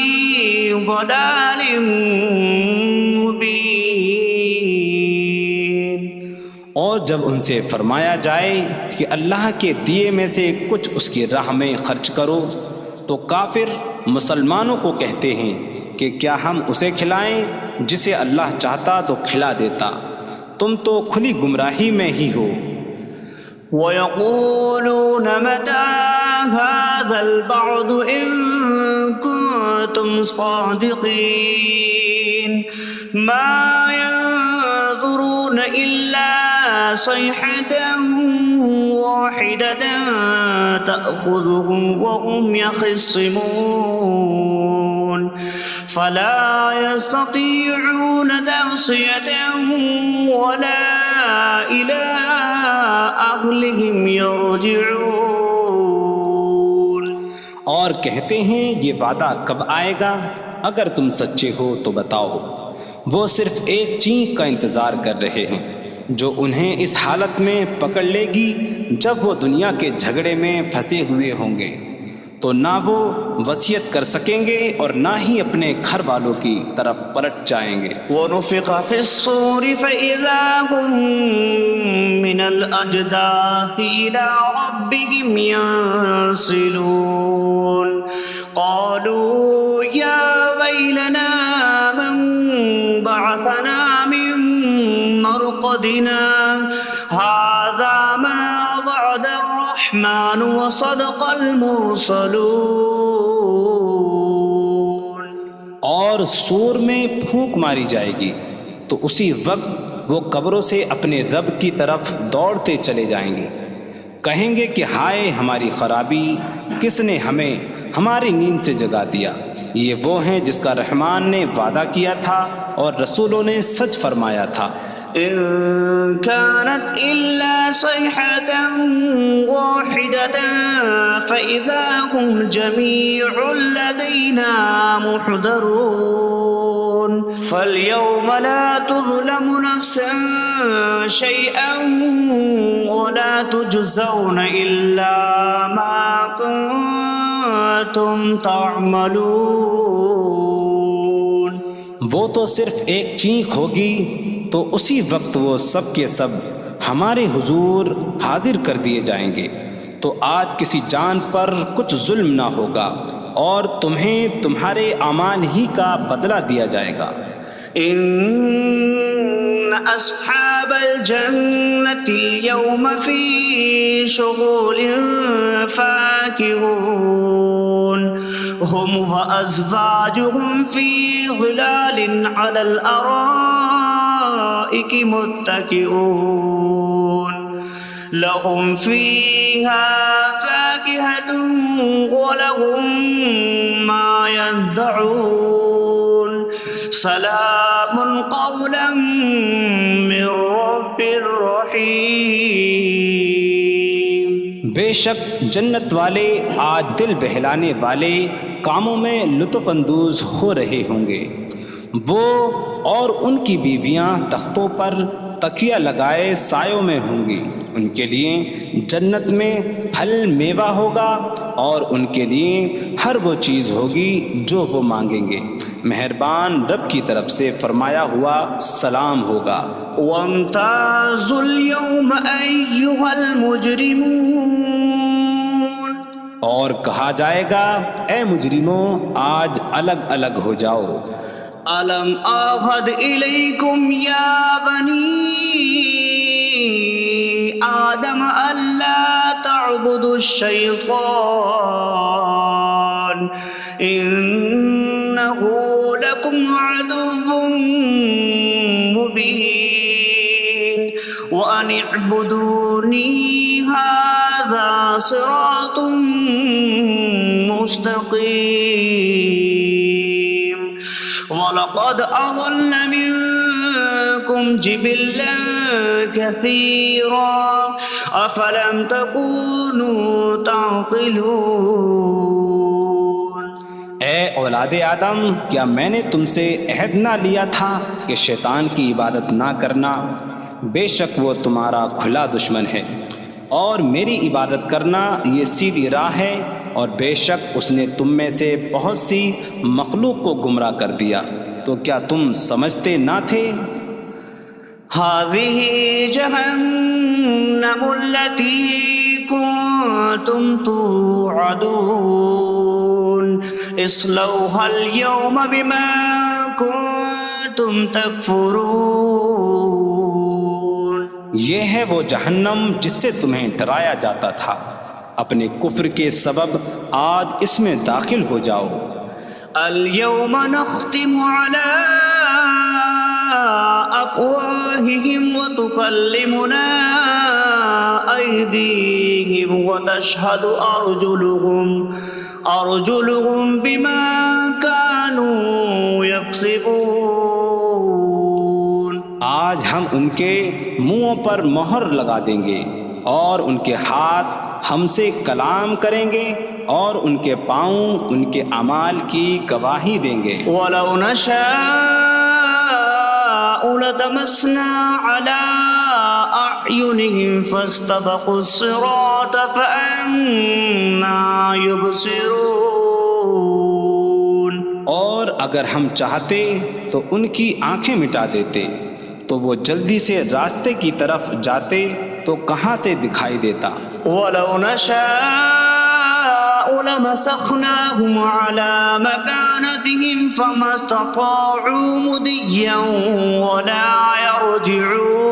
ضَلَالٍ مبین۔ اور جب ان سے فرمایا جائے کہ اللہ کے دیے میں سے کچھ اس کی راہ میں خرچ کرو تو کافر مسلمانوں کو کہتے ہیں کہ کیا ہم اسے کھلائیں جسے اللہ چاہتا تو کھلا دیتا، تم تو کھلی گمراہی میں ہی ہو۔ وَيَقُولُونَ مَتَىٰ هَٰذَا الْوَعْدُ إِن كُنتُمْ صَادِقِينَ مَا يَنظُرُونَ إِلَّا صَيْحَةً وَاحِدَةً تَأْخُذُهُمْ وَهُمْ يَخِصِّمُونَ فَلَا يَسْتَطِيعُونَ تَوْصِيَةً وَلَا إِلَىٰ أَهْلِهِمْ يَرْجِعُونَ۔ اور کہتے ہیں یہ وعدہ کب آئے گا؟ اگر تم سچے ہو تو بتاؤ۔ وہ صرف ایک چینخ کا انتظار کر رہے ہیں جو انہیں اس حالت میں پکڑ لے گی جب وہ دنیا کے جھگڑے میں پھنسے ہوئے ہوں گے، تو نہ وہ وصیت کر سکیں گے اور نہ ہی اپنے گھر والوں کی طرف پلٹ جائیں گے۔ وَنُفِخَ فِي الصُّورِ فَإِذَا هُم مِّنَ الْأَجْدَاثِ إِلَىٰ رَبِّهِمْ يَنسِلُونَ قَالُوا يَا وَيْلَنَا مَن بَعَثَنَا مِن مَّرْقَدِنَا هَٰذَا مَا وَعَدَ الرَّحْمَٰنُ وَصَدَقَ الْمُرْسَلُونَ۔ اور سور میں پھونک ماری جائے گی تو اسی وقت وہ قبروں سے اپنے رب کی طرف دوڑتے چلے جائیں گے، کہیں گے کہ ہائے ہماری خرابی، کس نے ہمیں ہماری نیند سے جگا دیا۔ یہ وہ ہیں جس کا رحمان نے وعدہ کیا تھا اور رسولوں نے سچ فرمایا تھا۔ إن كانت إلا صيحة واحدة فإذا هم جميع لدينا محضرون فاليوم لا تظلم نفس شيئا ولا تجزون إلا ما كنتم تعملون۔ وہ تو صرف ایک چینخ ہوگی تو اسی وقت وہ سب کے سب ہمارے حضور حاضر کر دیے جائیں گے۔ تو آج کسی جان پر کچھ ظلم نہ ہوگا اور تمہیں تمہارے اعمال ہی کا بدلہ دیا جائے گا۔ إن أصحاب الجنة اليوم في شغل فاكهون هم وأزواجهم في ظلال على الأرائك متكئون لهم فيها فاكهة ولهم ما يدعون سلام قولا من رب رحیم۔ بے شک جنت والے آج دل بہلانے والے کاموں میں لطف اندوز ہو رہے ہوں گے۔ وہ اور ان کی بیویاں تختوں پر تکیہ لگائے سایوں میں ہوں گی۔ ان کے لیے جنت میں پھل میوہ ہوگا اور ان کے لیے ہر وہ چیز ہوگی جو وہ مانگیں گے۔ مہربان رب کی طرف سے فرمایا ہوا سلام ہوگا۔ وامتازوا اليوم أيها المجرمون، اور کہا جائے گا اے مجرموں آج الگ الگ ہو جاؤ۔ ألم أعهد إليكم يا بني آدم ألا تعبدوا الشيطان إنه لكم عدو مبين وأن اعبدوني هذا صراط مستقيم وَلَقَدْ أَضَلَّ مِنكُمْ جِبِلًّا كَثِيرًا أَفَلَمْ تَكُونُوا تَعْقِلُونَ۔ اے اولاد آدم، کیا میں نے تم سے عہد نہ لیا تھا کہ شیطان کی عبادت نہ کرنا؟ بے شک وہ تمہارا کھلا دشمن ہے، اور میری عبادت کرنا یہ سیدھی راہ ہے، اور بے شک اس نے تم میں سے بہت سی مخلوق کو گمراہ کر دیا، تو کیا تم سمجھتے نہ تھے؟ هذه جهنم التي كنتم توعدون اصلوها اليوم بما كنتم تكفرون۔ یہ ہے وہ جہنم جس سے تمہیں ڈرایا جاتا تھا، اپنے کفر کے سبب آج اس میں داخل ہو جاؤ۔ اليوم نختم على أفواههم وتكلمنا أيديهم وتشهد أرجلهم بما كانوا يكسبون۔ آج ہم ان کے منہوں پر مہر لگا دیں گے، اور ان کے ہاتھ ہم سے کلام کریں گے، اور ان کے پاؤں ان کے اعمال کی گواہی دیں گے۔ وَلَوْ نَشَاءُ لَطَمَسْنَا عَلَىٰ أَعْيُنِهِمْ فَاسْتَبَقُوا الصِّرَاطَ فَأَنَّىٰ يُبْصِرُونَ۔ اور اگر ہم چاہتے تو ان کی آنکھیں مٹا دیتے، تو وہ جلدی سے راستے کی طرف جاتے تو کہاں سے دکھائی دیتا۔ وَلَوْ نَشَاءُ لَمَسَخْنَاهُمْ عَلَىٰ مَكَانَتِهِمْ فَمَا اسْتَطَاعُوا مُضِيًّا وَلَا يَرْجِعُونَ۔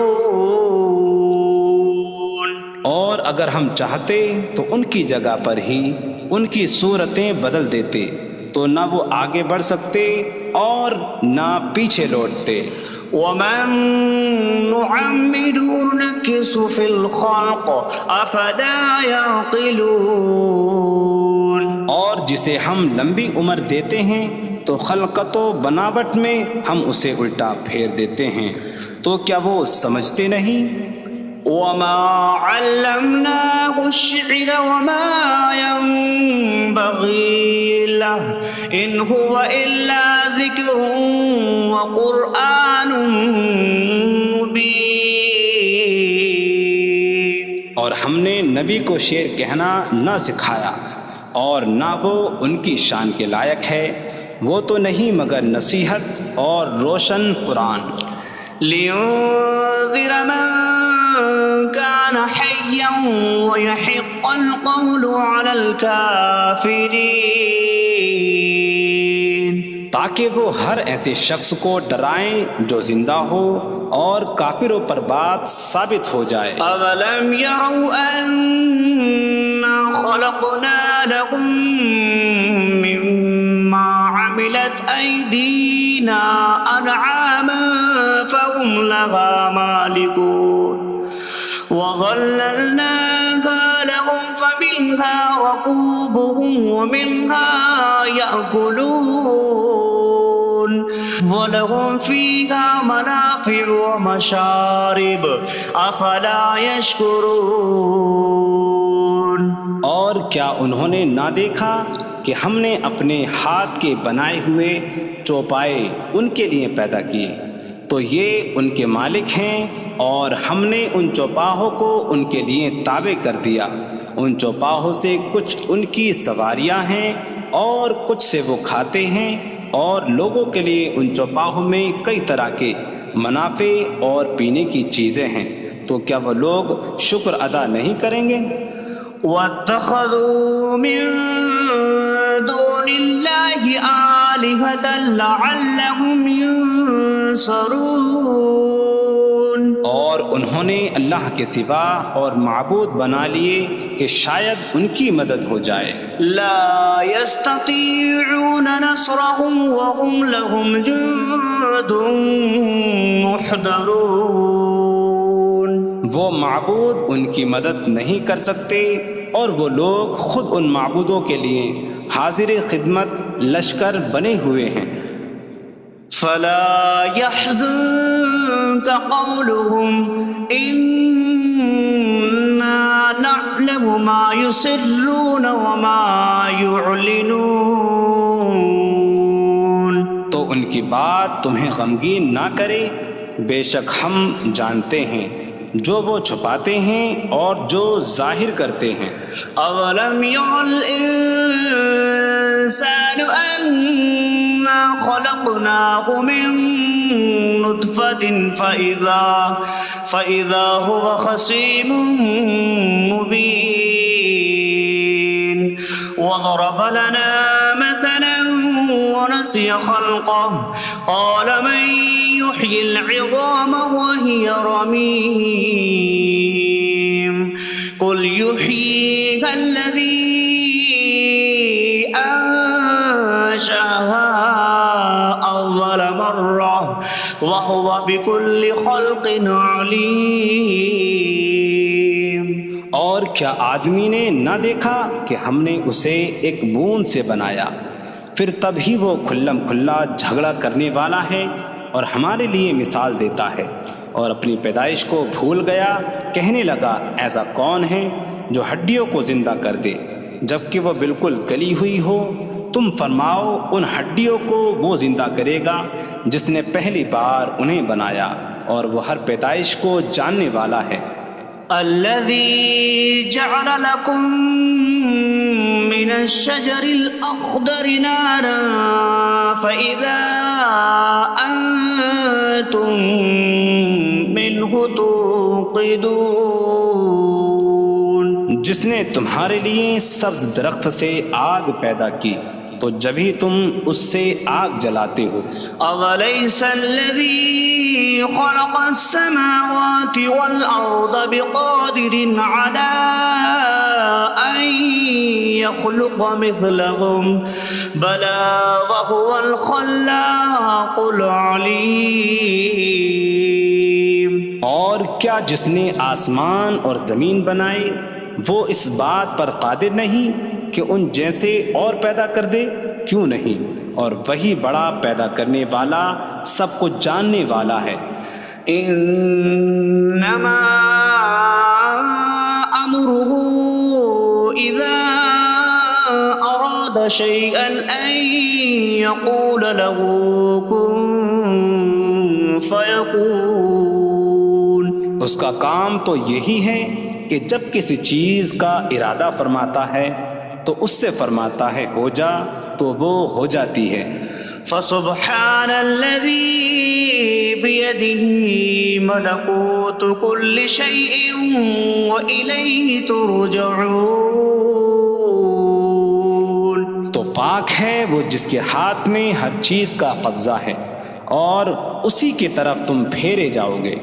اور اگر ہم چاہتے تو ان کی جگہ پر ہی ان کی صورتیں بدل دیتے، تو نہ وہ آگے بڑھ سکتے اور نہ پیچھے لوٹتے۔ وَمَن نُّعَمِّرْهُ نُنَكِّسْهُ فِي الْخَلْقِ أَفَلَا يَعْقِلُونَ۔ اور جسے ہم لمبی عمر دیتے ہیں تو خلقت و بناوٹ میں ہم اسے الٹا پھیر دیتے ہیں، تو کیا وہ سمجھتے نہیں؟ وَمَا عَلَّمْنَاهُ الشِّعْرَ وَمَا يَنبَغِي لَهُ إِنْ هُوَ إِلَّا ذِكْرٌ وَقُرْآنٌ مُّبِينٌ۔ اور ہم نے نبی کو شعر کہنا نہ سکھایا، اور نہ وہ ان کی شان کے لائق ہے، وہ تو نہیں مگر نصیحت اور روشن قرآن۔ لينذر من كان حيا ويحق القول على الكافرين، تاکہ وہ ہر ایسے شخص کو ڈرائیں جو زندہ ہو اور کافروں پر بات ثابت ہو جائے۔ أولم يروا أنا خلقنا لهم مما عملت أيدينا أنعاما فهم لها مالكون وظللناها لهم فمنها ركوبهم ومنها يأكلون وَلَهُمْ فِيهَا مَنَافِعُ وَمَشَارِبُ أَفَلَا يَشْكُرُونَ۔ اور کیا انہوں نے نہ دیکھا کہ ہم نے اپنے ہاتھ کے بنائے ہوئے چوپائے ان کے لیے پیدا کیے، تو یہ ان کے مالک ہیں، اور ہم نے ان چوپاہوں کو ان کے لیے تابع کر دیا۔ ان چوپاہوں سے کچھ ان کی سواریاں ہیں اور کچھ سے وہ کھاتے ہیں، اور لوگوں کے لیے ان چوپاہوں میں کئی طرح کے منافع اور پینے کی چیزیں ہیں، تو کیا وہ لوگ شکر ادا نہیں کریں گے؟ وَاتَّخَذُوا مِن دُونِ اللَّهِ آلِهَةً لَعَلَّهُمْ يُنصَرُونَ، اور انہوں نے اللہ کے سوا اور معبود بنا لیے کہ شاید ان کی مدد ہو جائے۔ لا يستطيعون نصرهم وهم لهم جند محضرون، وہ معبود ان کی مدد نہیں کر سکتے، اور وہ لوگ خود ان معبودوں کے لیے حاضر خدمت لشکر بنے ہوئے ہیں۔ فلا يحزنك قولهم إنا نعلم ما يسرون وما يعلنون، تو ان کی بات تمہیں غمگین نہ کرے، بے شک ہم جانتے ہیں جو وہ چھپاتے ہیں اور جو ظاہر کرتے ہیں۔ اولم ير الانسان انا خلقناه من نطفة فإذا هو خصيم مبين وضرب لنا مثلا ونسي خلقه قال من يحيي العظام وهي رميم قل يحييها الذي أنشأها أول مرة وهو بكل خلق عليم۔ اور کیا آدمی نے نہ دیکھا کہ ہم نے اسے ایک بوند سے بنایا، پھر تب ہی وہ کھلم کھلا جھگڑا کرنے والا ہے اور ہمارے لیے مثال دیتا ہے، اور اپنی پیدائش کو بھول گیا، کہنے لگا ایسا کون ہے جو ہڈیوں کو زندہ کر دے جبکہ وہ بالکل گلی ہوئی ہو؟ تم فرماؤ ان ہڈیوں کو وہ زندہ کرے گا جس نے پہلی بار انہیں بنایا، اور وہ ہر پیدائش کو جاننے والا ہے۔ الذي جعل لكم من الشجر الأخضر نارا فإذا أنتم منه توقدون، جس نے تمہارے لیے سبز درخت سے آگ پیدا کی تو جبھی تم اس سے آگ جلاتے ہو۔ أَوَلَيْسَ الَّذِي خَلَقَ السَّمَاوَاتِ وَالْأَرْضَ بِقَادِرٍ عَلَىٰ أَن يَخْلُقَ مِثْلَهُمْ بَلَىٰ وَهُوَ الْخَلَّاقُ الْعَلِيمُ۔ اور کیا جس نے آسمان اور زمین بنائے وہ اس بات پر قادر نہیں کہ ان جیسے اور پیدا کر دے؟ کیوں نہیں، اور وہی بڑا پیدا کرنے والا سب کچھ جاننے والا ہے۔ انما امره اذا اراد شيئا ان يقول له كن فيكون، اس کا کام تو یہی ہے کہ جب کسی چیز کا ارادہ فرماتا ہے تو اس سے فرماتا ہے ہو جا، تو وہ ہو جاتی ہے۔ فسبحان الذي بيده ملكوت كل شيء وإليه ترجعون. تو پاک ہے وہ جس کے ہاتھ میں ہر چیز کا قبضہ ہے اور اسی کی طرف تم پھیرے جاؤ گے.